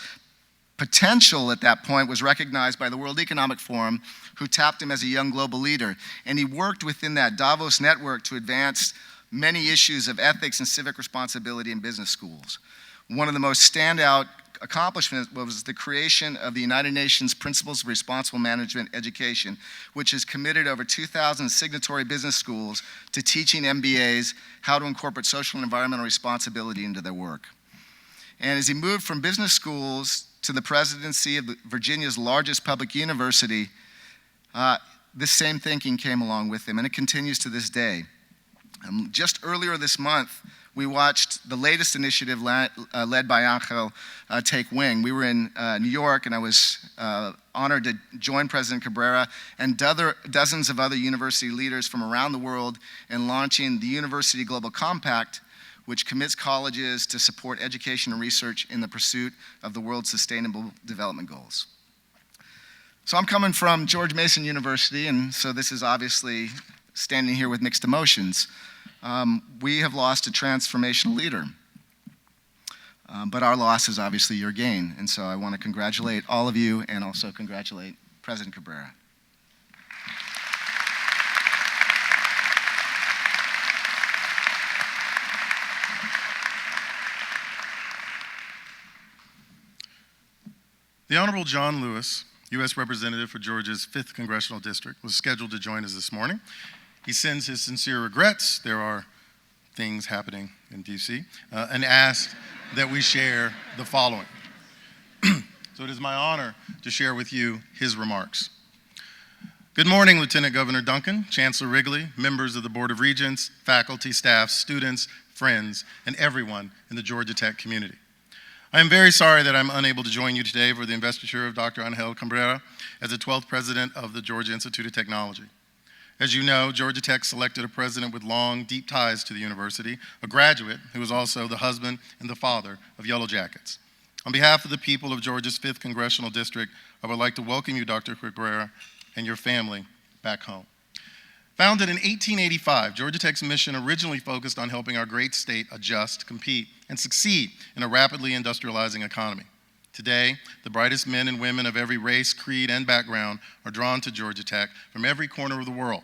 potential at that point was recognized by the World Economic Forum, who tapped him as a young global leader. And he worked within that Davos network to advance many issues of ethics and civic responsibility in business schools. One of the most standout accomplishments was the creation of the United Nations Principles of Responsible Management Education, which has committed over 2,000 signatory business schools to teaching MBAs how to incorporate social and environmental responsibility into their work. And as he moved from business schools to the presidency of Virginia's largest public university, this same thinking came along with him, and it continues to this day. Just earlier this month, we watched the latest initiative led by Angel take wing. We were in New York, and I was honored to join President Cabrera and dozens of other university leaders from around the world in launching the University Global Compact, which commits colleges to support education and research in the pursuit of the world's sustainable development goals. So I'm coming from George Mason University, and so this is obviously standing here with mixed emotions. We have lost a transformational leader, but our loss is obviously your gain, and so I want to congratulate all of you and also congratulate President Cabrera. The Honorable John Lewis, U.S. Representative for Georgia's 5th Congressional District, was scheduled to join us this morning. He sends his sincere regrets. There are things happening in D.C., and asked that we share the following. So it is my honor to share with you his remarks. Good morning, Lieutenant Governor Duncan, Chancellor Wrigley, members of the Board of Regents, faculty, staff, students, friends, and everyone in the Georgia Tech community. I am very sorry that I'm unable to join you today for the investiture of Dr. Angel Cabrera as the 12th president of the Georgia Institute of Technology. As you know, Georgia Tech selected a president with long, deep ties to the university, a graduate who was also the husband and the father of Yellow Jackets. On behalf of the people of Georgia's 5th Congressional District, I would like to welcome you, Dr. Cabrera, and your family back home. Founded in 1885, Georgia Tech's mission originally focused on helping our great state adjust, compete, and succeed in a rapidly industrializing economy. Today, the brightest men and women of every race, creed, and background are drawn to Georgia Tech from every corner of the world.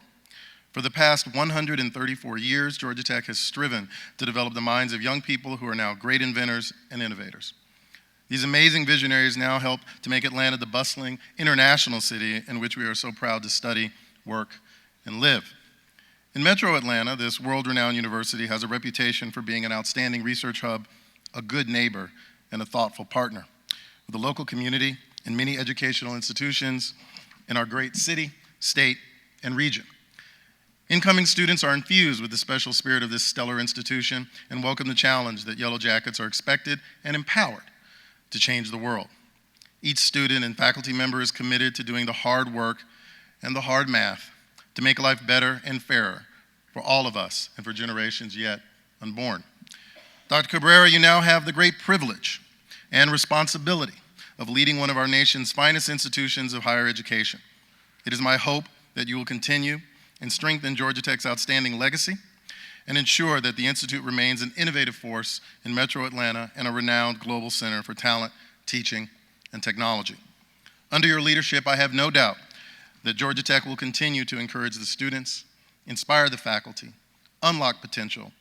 For the past 134 years, Georgia Tech has striven to develop the minds of young people who are now great inventors and innovators. These amazing visionaries now help to make Atlanta the bustling international city in which we are so proud to study, work, and live. In Metro Atlanta, this world-renowned university has a reputation for being an outstanding research hub, a good neighbor, and a thoughtful partner with the local community and many educational institutions in our great city, state, and region. Incoming students are infused with the special spirit of this stellar institution and welcome the challenge that Yellow Jackets are expected and empowered to change the world. Each student and faculty member is committed to doing the hard work and the hard math to make life better and fairer for all of us and for generations yet unborn. Dr. Cabrera, you now have the great privilege and responsibility of leading one of our nation's finest institutions of higher education. It is my hope that you will continue and strengthen Georgia Tech's outstanding legacy and ensure that the Institute remains an innovative force in Metro Atlanta and a renowned global center for talent, teaching, and technology. Under your leadership, I have no doubt that Georgia Tech will continue to encourage the students, inspire the faculty, unlock potential,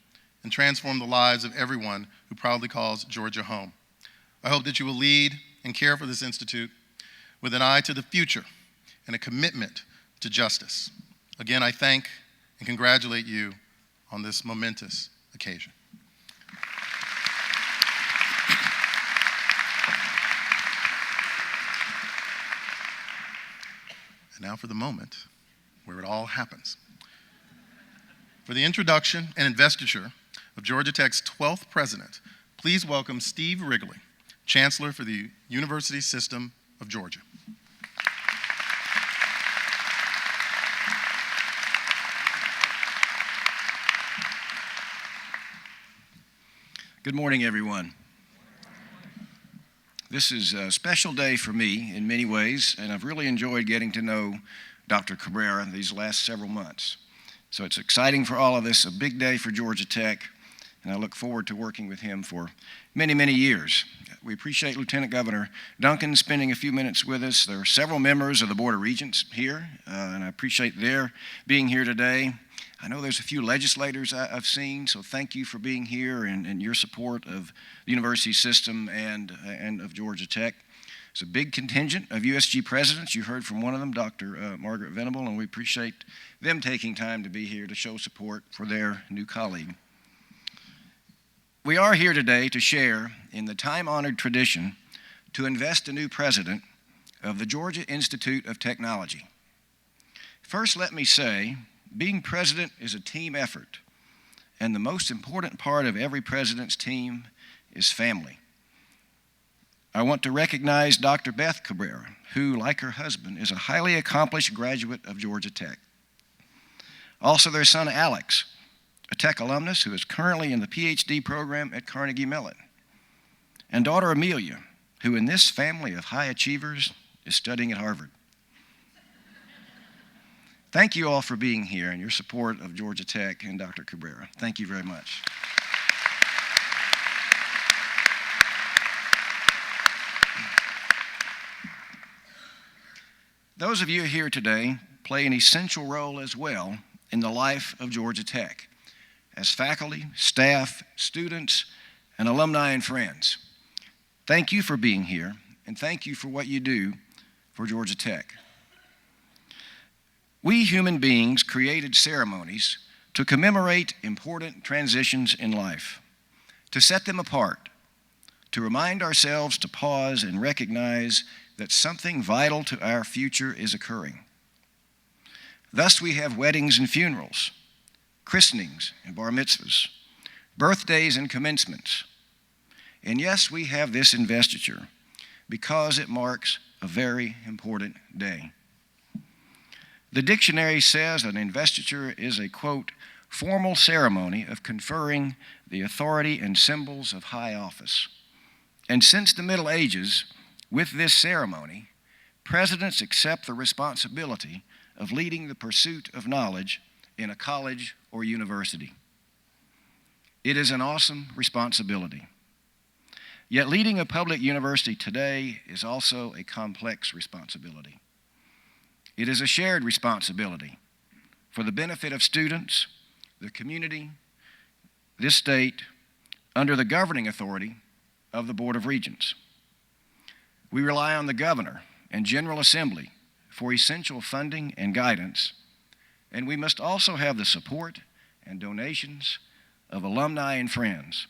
and transform the lives of everyone who proudly calls Georgia home. I hope that you will lead and care for this institute with an eye to the future and a commitment to justice. Again, I thank and congratulate you on this momentous occasion. And now for the moment where it all happens. For the introduction and investiture of Georgia Tech's 12th president, please welcome Steve Wrigley, Chancellor for the University System of Georgia. Good morning, everyone. This is a special day for me in many ways, and I've really enjoyed getting to know Dr. Cabrera these last several months. So it's exciting for all of us, a big day for Georgia Tech, and I look forward to working with him for many, many years. We appreciate Lieutenant Governor Duncan spending a few minutes with us. There are several members of the Board of Regents here, and I appreciate their being here today. I know there's a few legislators I've seen, so thank you for being here and your support of the university system and of Georgia Tech. It's a big contingent of USG presidents. You heard from one of them, Dr. Margaret Venable, and we appreciate them taking time to be here to show support for their new colleague. We are here today to share in the time-honored tradition to invest a new president of the Georgia Institute of Technology. First, let me say, being president is a team effort, and the most important part of every president's team is family. I want to recognize Dr. Beth Cabrera, who, like her husband, is a highly accomplished graduate of Georgia Tech. Also, their son Alex, a Tech alumnus who is currently in the PhD program at Carnegie Mellon, and daughter Amelia, who in this family of high achievers is studying at Harvard. Thank you all for being here and your support of Georgia Tech and Dr. Cabrera. Thank you very much. Those of you here today play an essential role as well in the life of Georgia Tech as faculty, staff, students, and alumni and friends. Thank you for being here, and thank you for what you do for Georgia Tech. We human beings created ceremonies to commemorate important transitions in life, to set them apart, to remind ourselves to pause and recognize that something vital to our future is occurring. Thus, we have weddings and funerals, christenings and bar mitzvahs, birthdays and commencements. And yes, we have this investiture because it marks a very important day. The dictionary says an investiture is a, quote, formal ceremony of conferring the authority and symbols of high office. And since the Middle Ages, with this ceremony, presidents accept the responsibility of leading the pursuit of knowledge in a college or university. It is an awesome responsibility. Yet leading a public university today is also a complex responsibility. It is a shared responsibility for the benefit of students, the community, this state, under the governing authority of the Board of Regents. We rely on the governor and General Assembly for essential funding and guidance, and we must also have the support and donations of alumni and friends,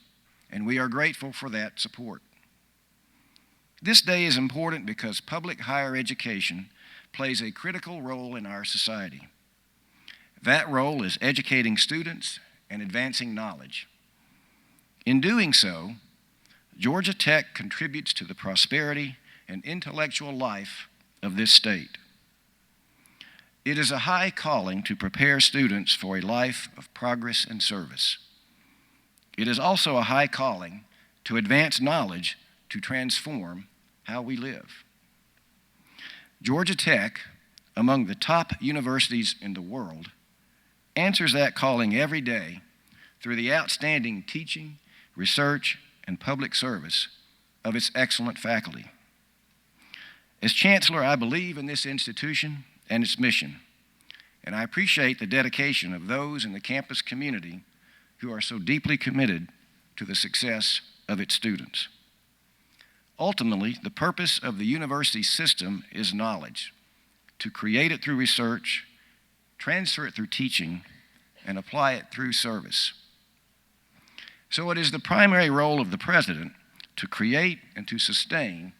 and we are grateful for that support. This day is important because public higher education plays a critical role in our society. That role is educating students and advancing knowledge. In doing so, Georgia Tech contributes to the prosperity and intellectual life of this state. It is a high calling to prepare students for a life of progress and service. It is also a high calling to advance knowledge to transform how we live. Georgia Tech, among the top universities in the world, answers that calling every day through the outstanding teaching, research, and public service of its excellent faculty. As Chancellor, I believe in this institution and its mission, and I appreciate the dedication of those in the campus community who are so deeply committed to the success of its students. Ultimately, the purpose of the university system is knowledge, to create it through research, transfer it through teaching, and apply it through service. So it is the primary role of the president to create and to sustain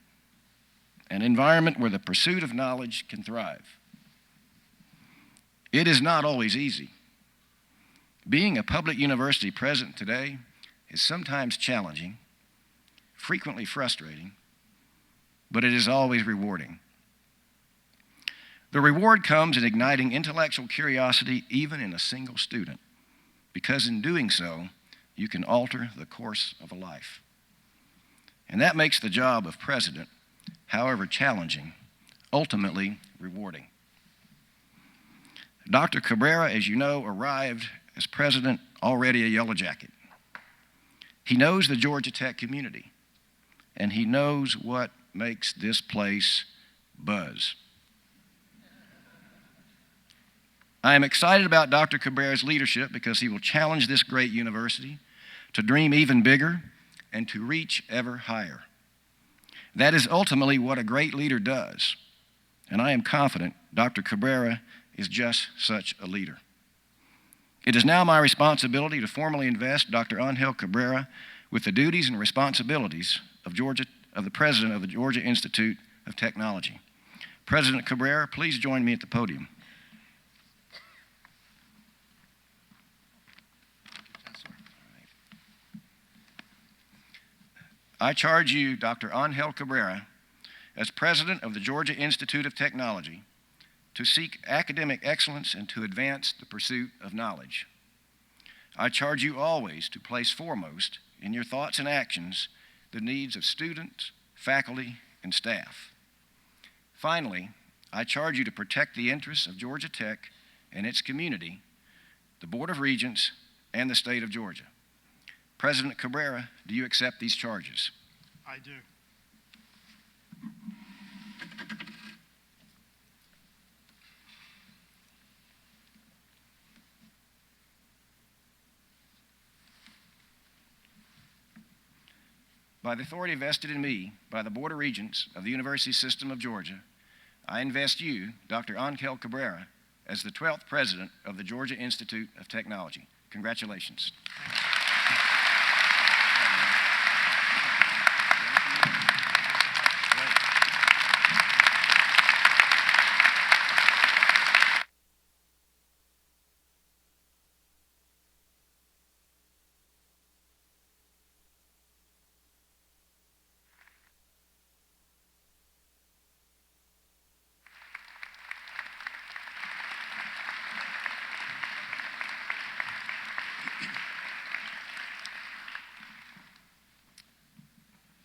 an environment where the pursuit of knowledge can thrive. It is not always easy. Being a public university president today is sometimes challenging, frequently frustrating, but it is always rewarding. The reward comes in igniting intellectual curiosity even in a single student, because in doing so, you can alter the course of a life. And that makes the job of president, however challenging, ultimately rewarding. Dr. Cabrera, as you know, arrived as president already a Yellow Jacket. He knows the Georgia Tech community, and he knows what makes this place buzz. I am excited about Dr. Cabrera's leadership because he will challenge this great university to dream even bigger and to reach ever higher. That is ultimately what a great leader does, and I am confident Dr. Cabrera is just such a leader. It is now my responsibility to formally invest Dr. Angel Cabrera with the duties and responsibilities of the president of the Georgia Institute of Technology. President Cabrera, please join me at the podium. I charge you, Dr. Angel Cabrera, as president of the Georgia Institute of Technology, to seek academic excellence and to advance the pursuit of knowledge. I charge you always to place foremost in your thoughts and actions the needs of students, faculty, and staff. Finally, I charge you to protect the interests of Georgia Tech and its community, the Board of Regents, and the state of Georgia. President Cabrera, do you accept these charges? I do. By the authority vested in me by the Board of Regents of the University System of Georgia, I invest you, Dr. Angel Cabrera, as the 12th president of the Georgia Institute of Technology. Congratulations.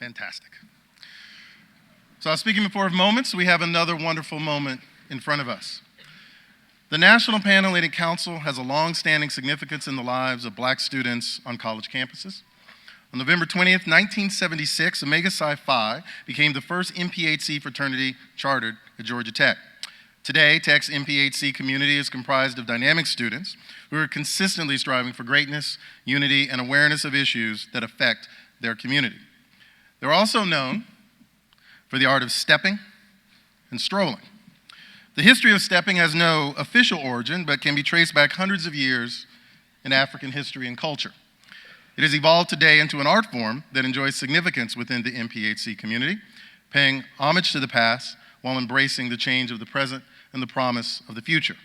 Fantastic. So I was speaking before of moments. We have another wonderful moment in front of us. The National Panhellenic Council has a long-standing significance in the lives of Black students on college campuses. On November 20th, 1976, Omega Psi Phi became the first MPHC fraternity chartered at Georgia Tech. Today, Tech's MPHC community is comprised of dynamic students who are consistently striving for greatness, unity, and awareness of issues that affect their community. They're also known for the art of stepping and strolling. The history of stepping has no official origin, but can be traced back hundreds of years in African history and culture. It has evolved today into an art form that enjoys significance within the MPHC community, paying homage to the past while embracing the change of the present and the promise of the future.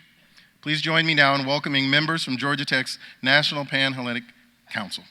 Please join me now in welcoming members from Georgia Tech's National Panhellenic Council.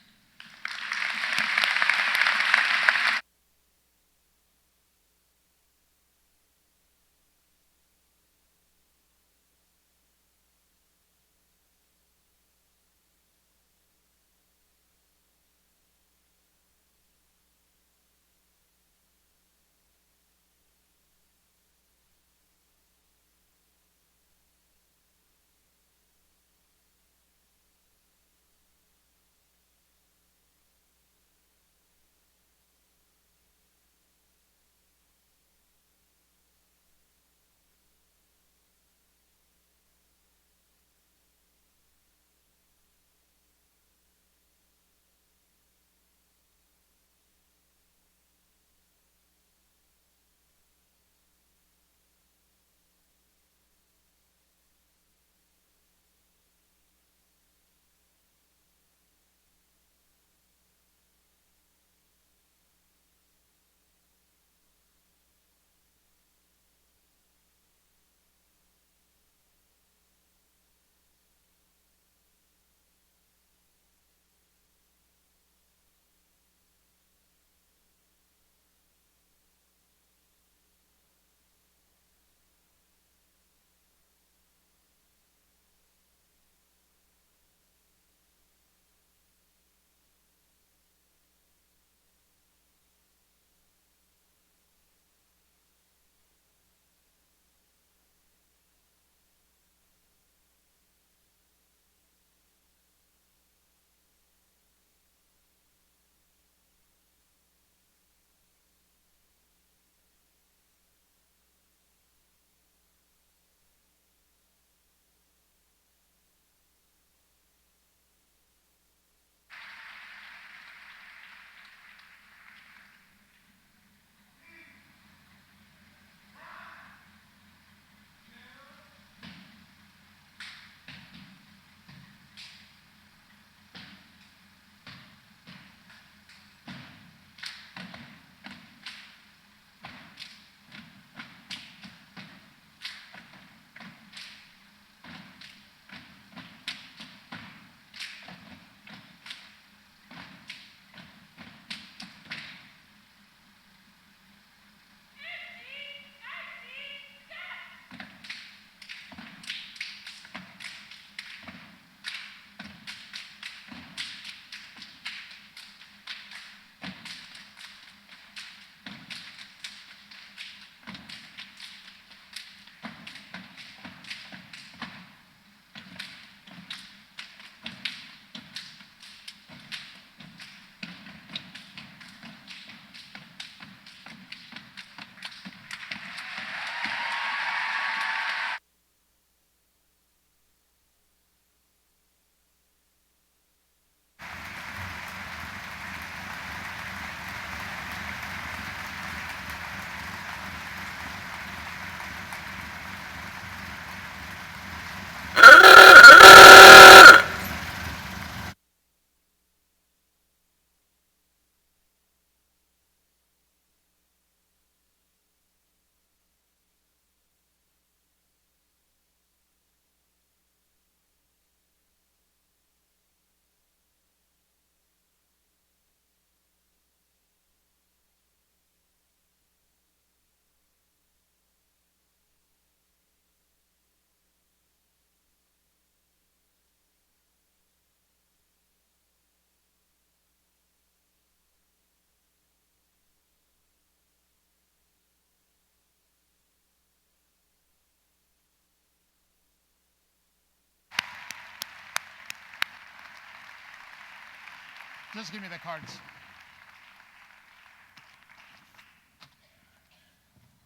Just give me the cards.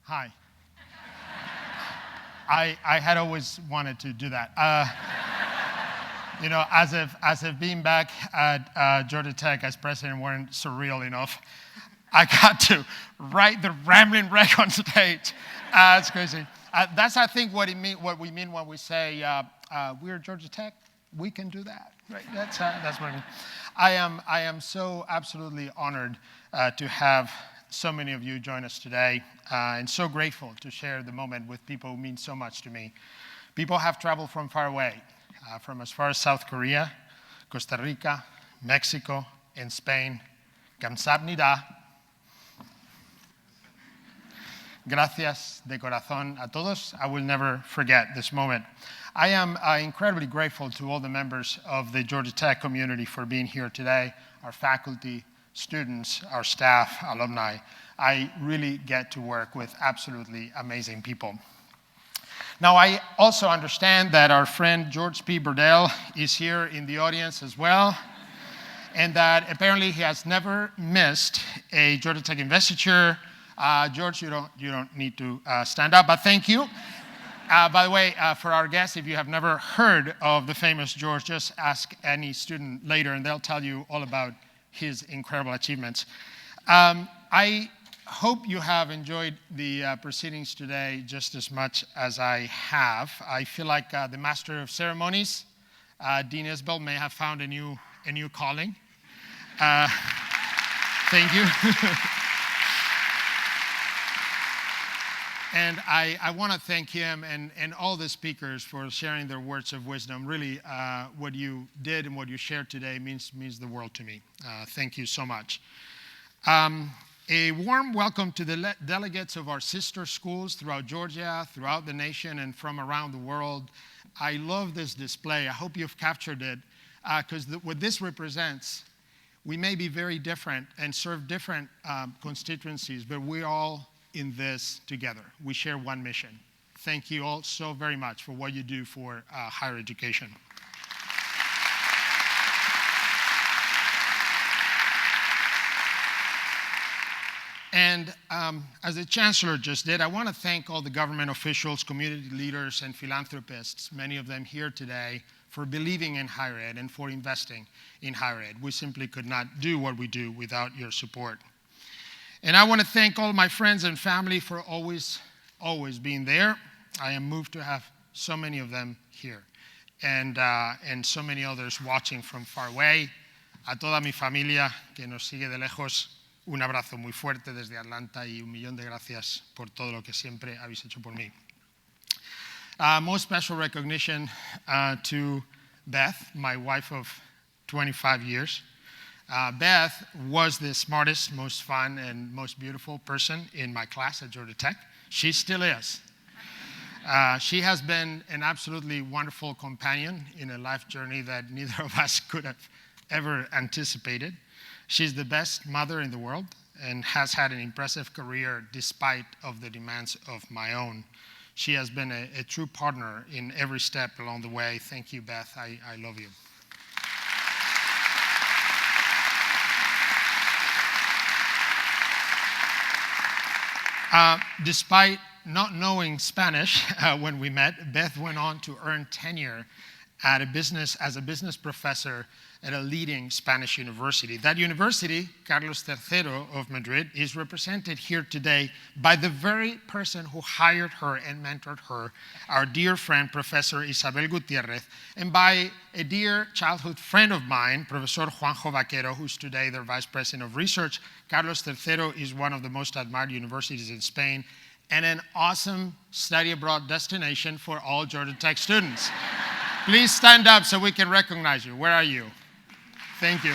Hi. I had always wanted to do that. You know, as if being back at Georgia Tech as president weren't surreal enough, I got to write the rambling wreck on stage. It's crazy. That's, I think, what we mean when we say we're Georgia Tech. We can do that, right? That's what I mean. I am so absolutely honored to have so many of you join us today, and so grateful to share the moment with people who mean so much to me. People have traveled from far away. From as far as South Korea, Costa Rica, Mexico, and Spain. Kamsahamnida. Gracias de corazón a todos. I will never forget this moment. I am incredibly grateful to all the members of the Georgia Tech community for being here today, our faculty, students, our staff, alumni. I really get to work with absolutely amazing people. Now, I also understand that our friend George P. Burdell is here in the audience as well, and that apparently he has never missed a Georgia Tech investiture. George, you don't need to stand up, but thank you. By the way, for our guests, if you have never heard of the famous George, just ask any student later, and they'll tell you all about his incredible achievements. I hope you have enjoyed the proceedings today just as much as I have. I feel like the Master of Ceremonies, Dean Isbell, may have found a new calling. Thank you. And I want to thank him and all the speakers for sharing their words of wisdom. Really, what you did and what you shared today means the world to me. Thank you so much. A warm welcome to the delegates of our sister schools throughout Georgia, throughout the nation, and from around the world. I love this display. I hope you've captured it, because what this represents, we may be very different and serve different constituencies, but we're all in this together. We share one mission. Thank you all so very much for what you do for higher education. And as the Chancellor just did, I want to thank all the government officials, community leaders, and philanthropists, many of them here today, for believing in higher ed and for investing in higher ed. We simply could not do what we do without your support. And I want to thank all my friends and family for always being there. I am moved to have so many of them here, and so many others watching from far away. A toda mi familia que nos sigue de lejos, un abrazo muy fuerte desde Atlanta y un millón de gracias por todo lo que siempre habéis hecho por mí. Most special recognition to Beth, my wife of 25 years. Beth was the smartest, most fun, and most beautiful person in my class at Georgia Tech. She still is. She has been an absolutely wonderful companion in a life journey that neither of us could have ever anticipated. She's the best mother in the world and has had an impressive career despite of the demands of my own. She has been a true partner in every step along the way. Thank you, Beth. I love you. Despite not knowing Spanish when we met, Beth went on to earn tenure as a business professor at a leading Spanish university. That university, Carlos III of Madrid, is represented here today by the very person who hired her and mentored her, our dear friend, Professor Isabel Gutierrez, and by a dear childhood friend of mine, Professor Juanjo Vaquero, who's today their Vice President of Research. Carlos III is one of the most admired universities in Spain and an awesome study abroad destination for all Georgia Tech students. Please stand up so we can recognize you. Where are you? Thank you.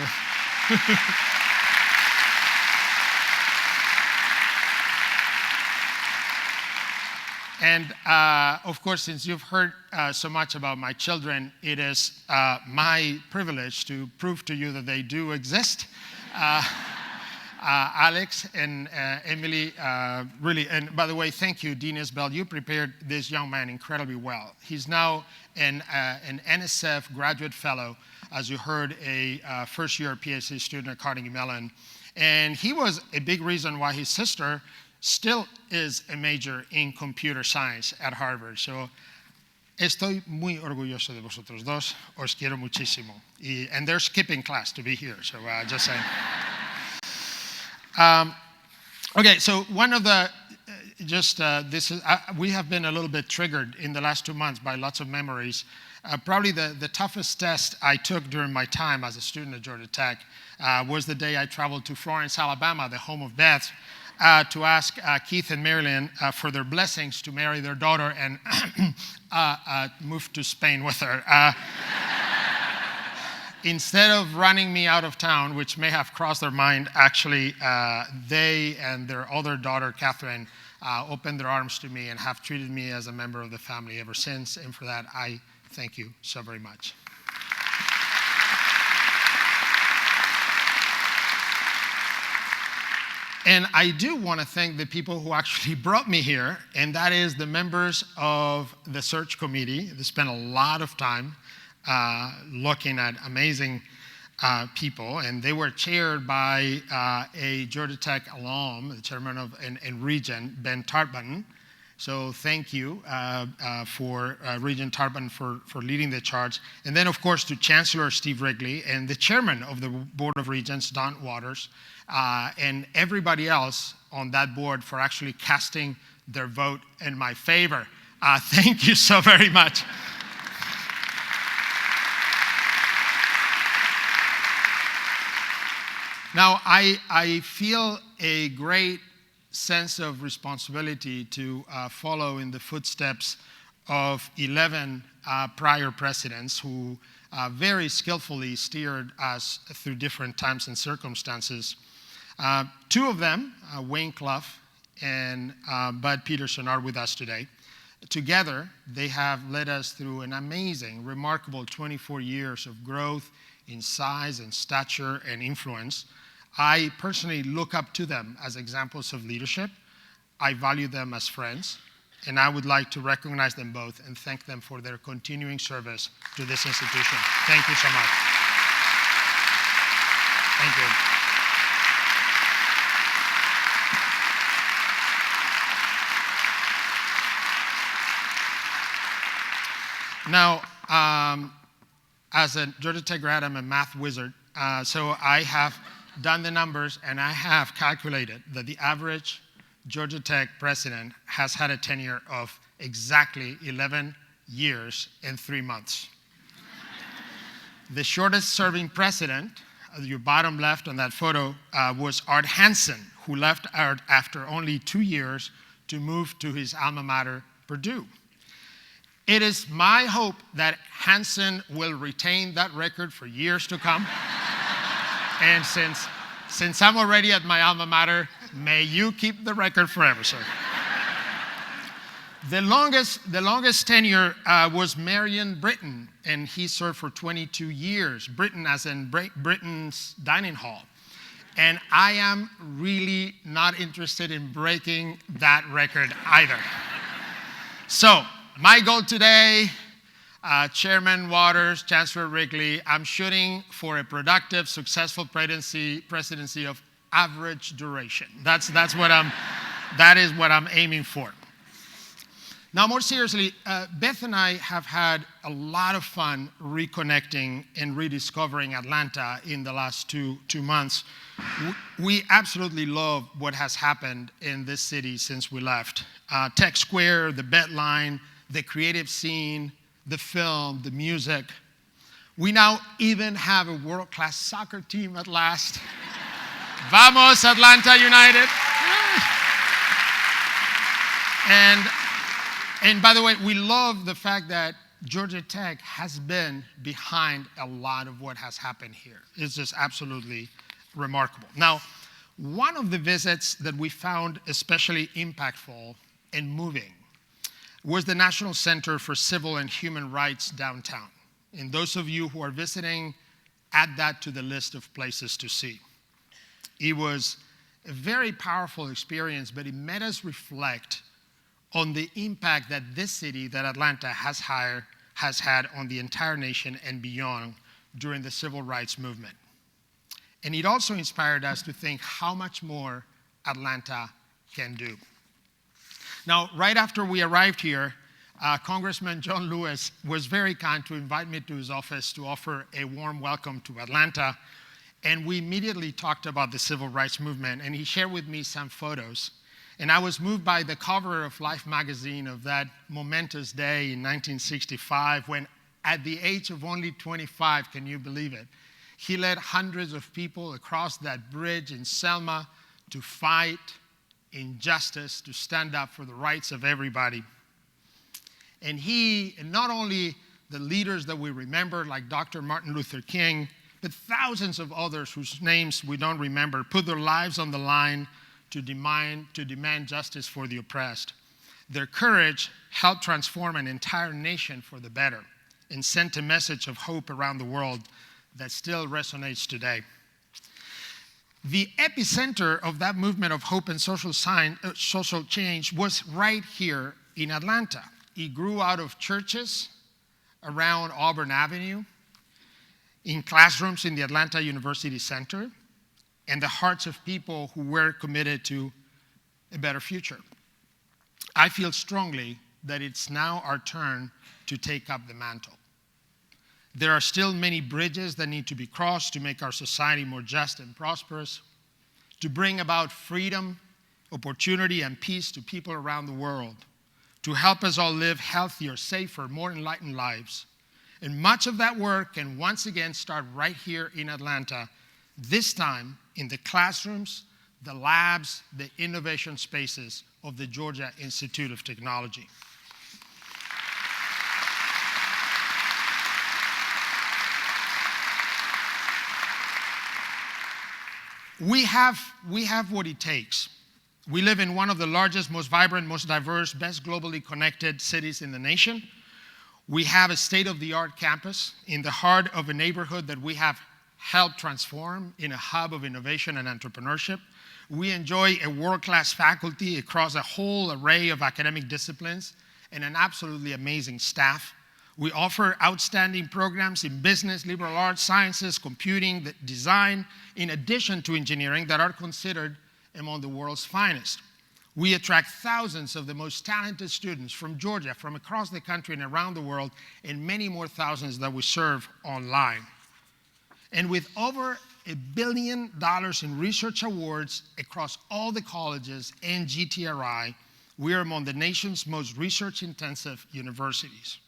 And of course, since you've heard so much about my children, it is my privilege to prove to you that they do exist. Alex and Emily, really, and by the way, thank you, Dean Isbell. You prepared this young man incredibly well. He's now an NSF graduate fellow, as you heard, a first-year PhD student at Carnegie Mellon. And he was a big reason why his sister still is a major in computer science at Harvard. So, estoy muy orgulloso de vosotros dos. Os quiero muchísimo. And they're skipping class to be here, so just saying. Okay, so one of the, we have been a little bit triggered in the last 2 months by lots of memories. Probably the toughest test I took during my time as a student at Georgia Tech was the day I traveled to Florence, Alabama, the home of Beth, to ask Keith and Marilyn for their blessings to marry their daughter and move to Spain with her. Instead of running me out of town, which may have crossed their mind, actually, they and their other daughter, Catherine, opened their arms to me and have treated me as a member of the family ever since. And for that, I thank you so very much. And I do want to thank the people who actually brought me here, and that is the members of the search committee. They spent a lot of time looking at amazing people, and they were chaired by a Georgia Tech alum, the chairman of and Regent, Ben Tarpon. So thank you for Regent Tarpon for leading the charge. And then, of course, to Chancellor Steve Wrigley and the chairman of the Board of Regents, Don Waters, and everybody else on that board for actually casting their vote in my favor. Thank you so very much. Now, I feel a great sense of responsibility to follow in the footsteps of 11 prior presidents who very skillfully steered us through different times and circumstances. Two of them, Wayne Clough and Bud Peterson, are with us today. Together, they have led us through an amazing, remarkable 24 years of growth in size and stature and influence. I personally look up to them as examples of leadership. I value them as friends, and I would like to recognize them both and thank them for their continuing service to this institution. Thank you so much. Thank you. Now, as a Georgia Tech grad, I'm a math wizard, so I have done the numbers, and I have calculated that the average Georgia Tech president has had a tenure of exactly 11 years and 3 months. The shortest serving president, your bottom left on that photo, was Art Hansen, who left Art after only 2 years to move to his alma mater, Purdue. It is my hope that Hansen will retain that record for years to come. And since I'm already at my alma mater, may you keep the record forever, sir. The longest tenure was Marion Britton, and he served for 22 years. Britton as in Britain's dining hall. And I am really not interested in breaking that record either. So, my goal today, Chairman Waters, Chancellor Wrigley, I'm shooting for a productive, successful presidency of average duration. That is what I'm aiming for. Now, more seriously, Beth and I have had a lot of fun reconnecting and rediscovering Atlanta in the last two months. We absolutely love what has happened in this city since we left. Tech Square, the Bedline, the creative scene, the film, the music. We now even have a world-class soccer team at last. Vamos, Atlanta United. And by the way, we love the fact that Georgia Tech has been behind a lot of what has happened here. It's just absolutely remarkable. Now, one of the visits that we found especially impactful and moving was the National Center for Civil and Human Rights downtown. And those of you who are visiting, add that to the list of places to see. It was a very powerful experience, but it made us reflect on the impact that this city, that Atlanta, has had on the entire nation and beyond during the civil rights movement. And it also inspired us to think how much more Atlanta can do. Now, right after we arrived here, Congressman John Lewis was very kind to invite me to his office to offer a warm welcome to Atlanta. And we immediately talked about the civil rights movement, and he shared with me some photos. And I was moved by the cover of Life magazine of that momentous day in 1965 when, at the age of only 25, can you believe it, he led hundreds of people across that bridge in Selma to fight injustice, to stand up for the rights of everybody. And he, and not only the leaders that we remember, like Dr. Martin Luther King, but thousands of others whose names we don't remember, put their lives on the line to demand justice for the oppressed. Their courage helped transform an entire nation for the better and sent a message of hope around the world that still resonates today. The epicenter of that movement of hope and social change was right here in Atlanta. It grew out of churches around Auburn Avenue, in classrooms in the Atlanta University Center, and the hearts of people who were committed to a better future. I feel strongly that it's now our turn to take up the mantle. There are still many bridges that need to be crossed to make our society more just and prosperous, to bring about freedom, opportunity, and peace to people around the world, to help us all live healthier, safer, more enlightened lives. And much of that work can once again start right here in Atlanta, this time in the classrooms, the labs, the innovation spaces of the Georgia Institute of Technology. We have what it takes. We live in one of the largest, most vibrant, most diverse, best globally connected cities in the nation. We have a state-of-the-art campus in the heart of a neighborhood that we have helped transform in a hub of innovation and entrepreneurship. We enjoy a world-class faculty across a whole array of academic disciplines and an absolutely amazing staff. We offer outstanding programs in business, liberal arts, sciences, computing, design, in addition to engineering, that are considered among the world's finest. We attract thousands of the most talented students from Georgia, from across the country and around the world, and many more thousands that we serve online. And with over $1 billion in research awards across all the colleges and GTRI, we are among the nation's most research-intensive universities.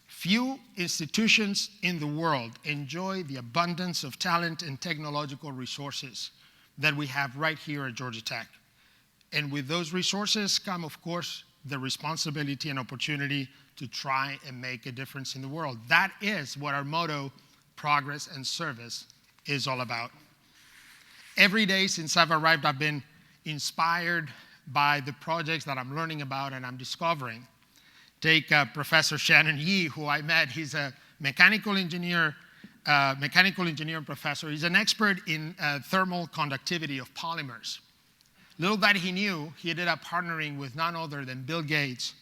Few institutions in the world enjoy the abundance of talent and technological resources that we have right here at Georgia Tech. And with those resources come, of course, the responsibility and opportunity to try and make a difference in the world. That is what our motto, Progress and Service, is all about. Every day since I've arrived, I've been inspired by the projects that I'm learning about and I'm discovering. Take Professor Shannon Yee, who I met. He's a mechanical engineer professor. He's an expert in thermal conductivity of polymers. Little that he knew, he ended up partnering with none other than Bill Gates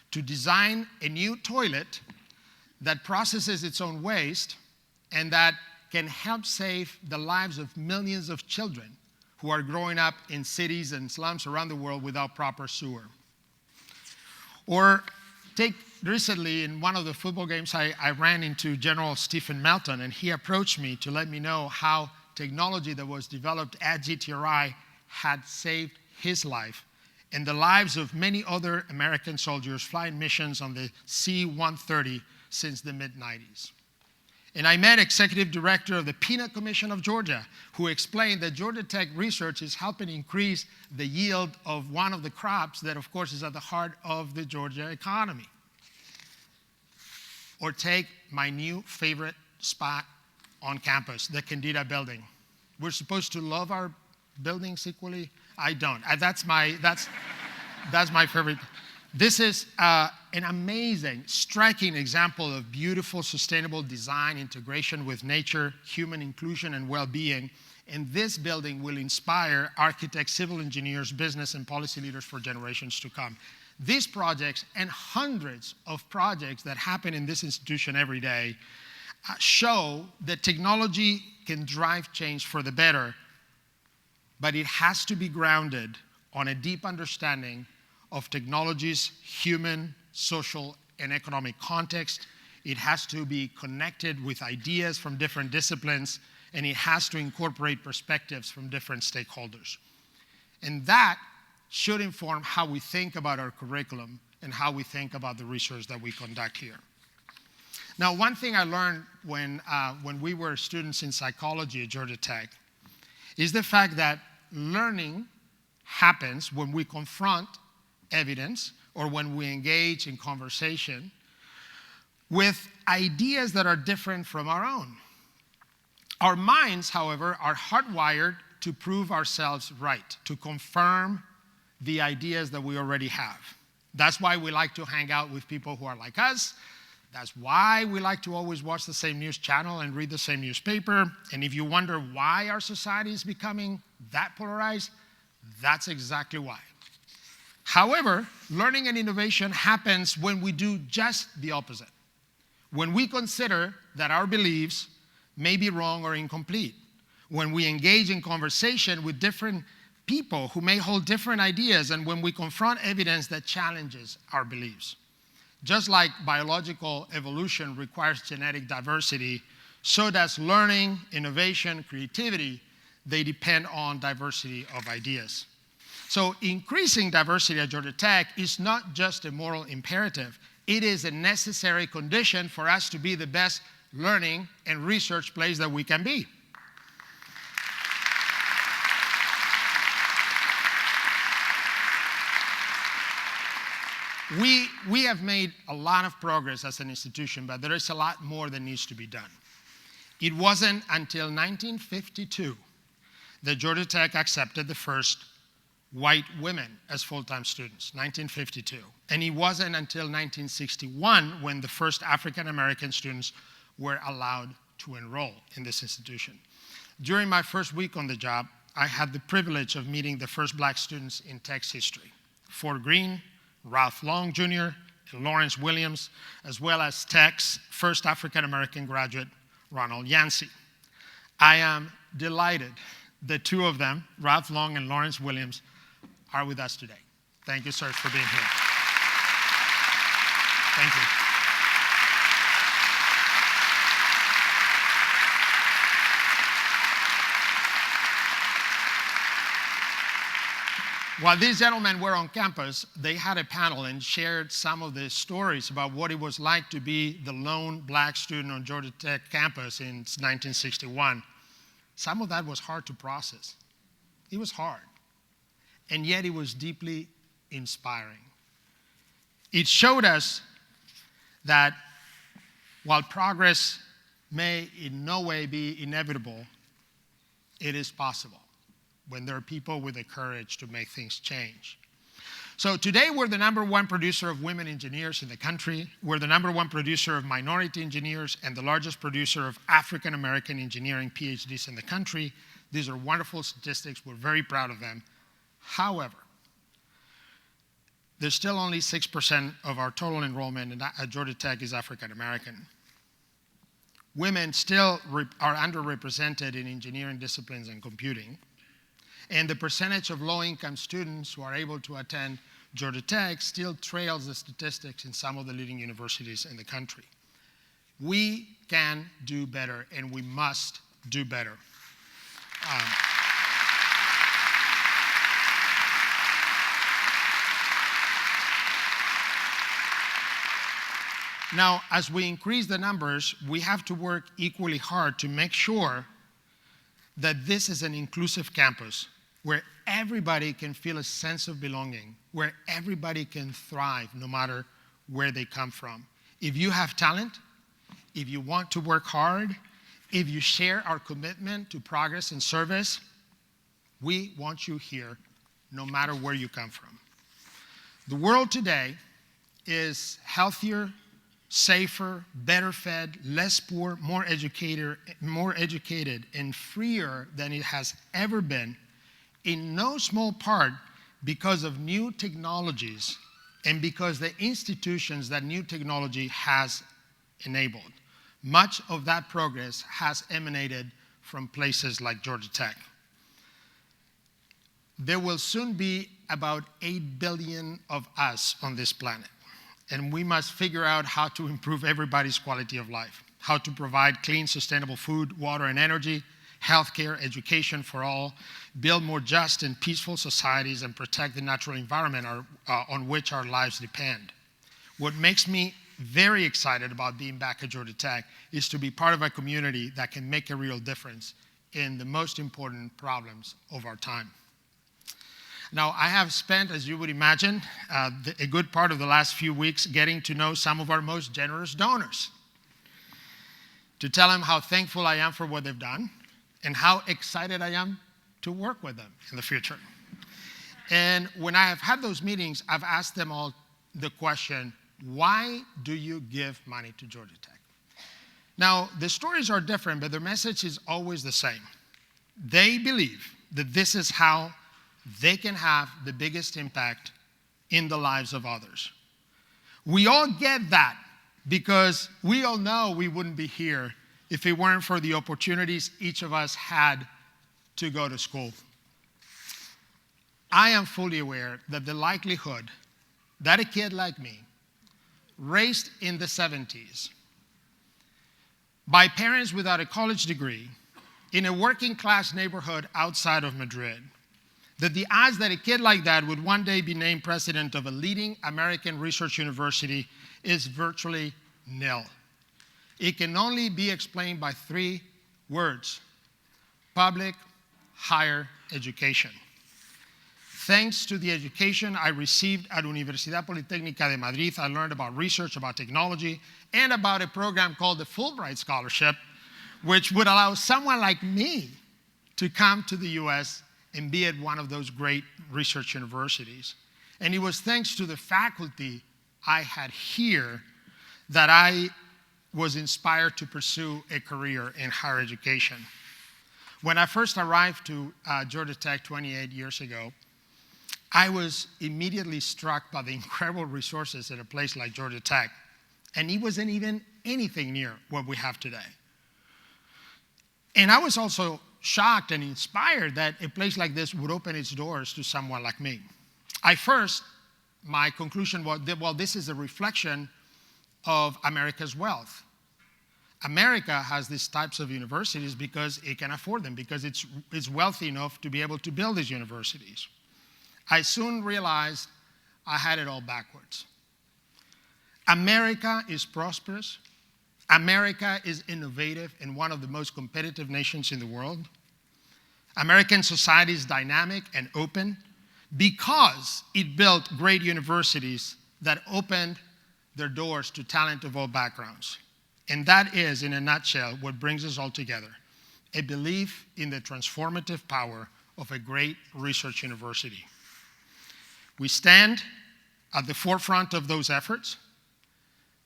to design a new toilet that processes its own waste and that can help save the lives of millions of children who are growing up in cities and slums around the world without proper sewer. Or take recently in one of the football games, I ran into General Stephen Melton, and he approached me to let me know how technology that was developed at GTRI had saved his life and the lives of many other American soldiers flying missions on the C-130 since the mid-90s. And I met Executive Director of the Peanut Commission of Georgia, who explained that Georgia Tech research is helping increase the yield of one of the crops that, of course, is at the heart of the Georgia economy. Or take my new favorite spot on campus, the Candida building. We're supposed to love our buildings equally? I don't. That's my favorite. This is an amazing, striking example of beautiful, sustainable design, integration with nature, human inclusion, and well-being. And this building will inspire architects, civil engineers, business, and policy leaders for generations to come. These projects and hundreds of projects that happen in this institution every day show that technology can drive change for the better, but it has to be grounded on a deep understanding of technology's human, social, and economic context. It has to be connected with ideas from different disciplines, and it has to incorporate perspectives from different stakeholders. And that should inform how we think about our curriculum and how we think about the research that we conduct here. Now, one thing I learned when we were students in psychology at Georgia Tech is the fact that learning happens when we confront evidence or when we engage in conversation with ideas that are different from our own. Our minds, however, are hardwired to prove ourselves right, to confirm the ideas that we already have. That's why we like to hang out with people who are like us. That's why we like to always watch the same news channel and read the same newspaper. And if you wonder why our society is becoming that polarized, that's exactly why. However, learning and innovation happens when we do just the opposite. When we consider that our beliefs may be wrong or incomplete. When we engage in conversation with different people who may hold different ideas, and when we confront evidence that challenges our beliefs. Just like biological evolution requires genetic diversity, so does learning, innovation, creativity. They depend on diversity of ideas. So increasing diversity at Georgia Tech is not just a moral imperative. It is a necessary condition for us to be the best learning and research place that we can be. We have made a lot of progress as an institution, but there is a lot more that needs to be done. It wasn't until 1952 that Georgia Tech accepted the first white women as full-time students, 1952. And it wasn't until 1961 when the first African-American students were allowed to enroll in this institution. During my first week on the job, I had the privilege of meeting the first black students in Tech's history, Fort Greene, Ralph Long Jr., and Lawrence Williams, as well as Tech's first African-American graduate, Ronald Yancey. I am delighted that two of them, Ralph Long and Lawrence Williams, are with us today. Thank you, sirs, for being here. Thank you. While these gentlemen were on campus, they had a panel and shared some of the stories about what it was like to be the lone black student on Georgia Tech campus in 1961. Some of that was hard to process. It was hard. And yet it was deeply inspiring. It showed us that while progress may in no way be inevitable, it is possible when there are people with the courage to make things change. So today we're the #1 producer of women engineers in the country. We're the #1 producer of minority engineers and the largest producer of African American engineering PhDs in the country. These are wonderful statistics. We're very proud of them. However, there's still only 6% of our total enrollment at Georgia Tech is African American. Women still are underrepresented in engineering disciplines and computing. And the percentage of low-income students who are able to attend Georgia Tech still trails the statistics in some of the leading universities in the country. We can do better, and we must do better. Now, as we increase the numbers, we have to work equally hard to make sure that this is an inclusive campus where everybody can feel a sense of belonging, where everybody can thrive no matter where they come from. If you have talent, if you want to work hard, if you share our commitment to progress and service, we want you here no matter where you come from. The world today is healthier, safer, better fed, less poor, more educated, and freer than it has ever been, in no small part because of new technologies and because the institutions that new technology has enabled. Much of that progress has emanated from places like Georgia Tech. There will soon be about 8 billion of us on this planet, and we must figure out how to improve everybody's quality of life, how to provide clean, sustainable food, water, and energy, healthcare, education for all, build more just and peaceful societies, and protect the natural environment on which our lives depend. What makes me very excited about being back at Georgia Tech is to be part of a community that can make a real difference in the most important problems of our time. Now, I have spent, as you would imagine, a good part of the last few weeks getting to know some of our most generous donors, to tell them how thankful I am for what they've done and how excited I am to work with them in the future. And when I have had those meetings, I've asked them all the question, why do you give money to Georgia Tech? Now, the stories are different, but their message is always the same. They believe that this is how they can have the biggest impact in the lives of others. We all get that because we all know we wouldn't be here if it weren't for the opportunities each of us had to go to school. I am fully aware that the likelihood that a kid like me, raised in the 70s, by parents without a college degree, in a working class neighborhood outside of Madrid, that the odds that a kid like that would one day be named president of a leading American research university is virtually nil. It can only be explained by 3 words: public higher education. Thanks to the education I received at Universidad Politécnica de Madrid, I learned about research, about technology, and about a program called the Fulbright Scholarship, which would allow someone like me to come to the US and be at one of those great research universities. And it was thanks to the faculty I had here that I was inspired to pursue a career in higher education. When I first arrived to Georgia Tech 28 years ago, I was immediately struck by the incredible resources at a place like Georgia Tech, and it wasn't even anything near what we have today. And I was also shocked and inspired that a place like this would open its doors to someone like me. My conclusion was that, well, this is a reflection of America's wealth. America has these types of universities because it can afford them, because it's wealthy enough to be able to build these universities. I soon realized I had it all backwards. America is prosperous. America is innovative and one of the most competitive nations in the world. American society is dynamic and open because it built great universities that opened their doors to talent of all backgrounds. And that is, in a nutshell, what brings us all together: a belief in the transformative power of a great research university. We stand at the forefront of those efforts.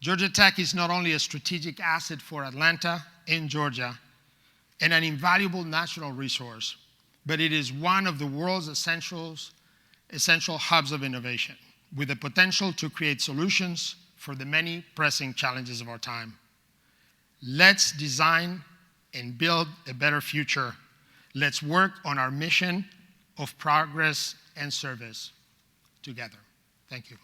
Georgia Tech is not only a strategic asset for Atlanta and Georgia and an invaluable national resource, but it is one of the world's essential hubs of innovation, with the potential to create solutions for the many pressing challenges of our time. Let's design and build a better future. Let's work on our mission of progress and service together. Thank you.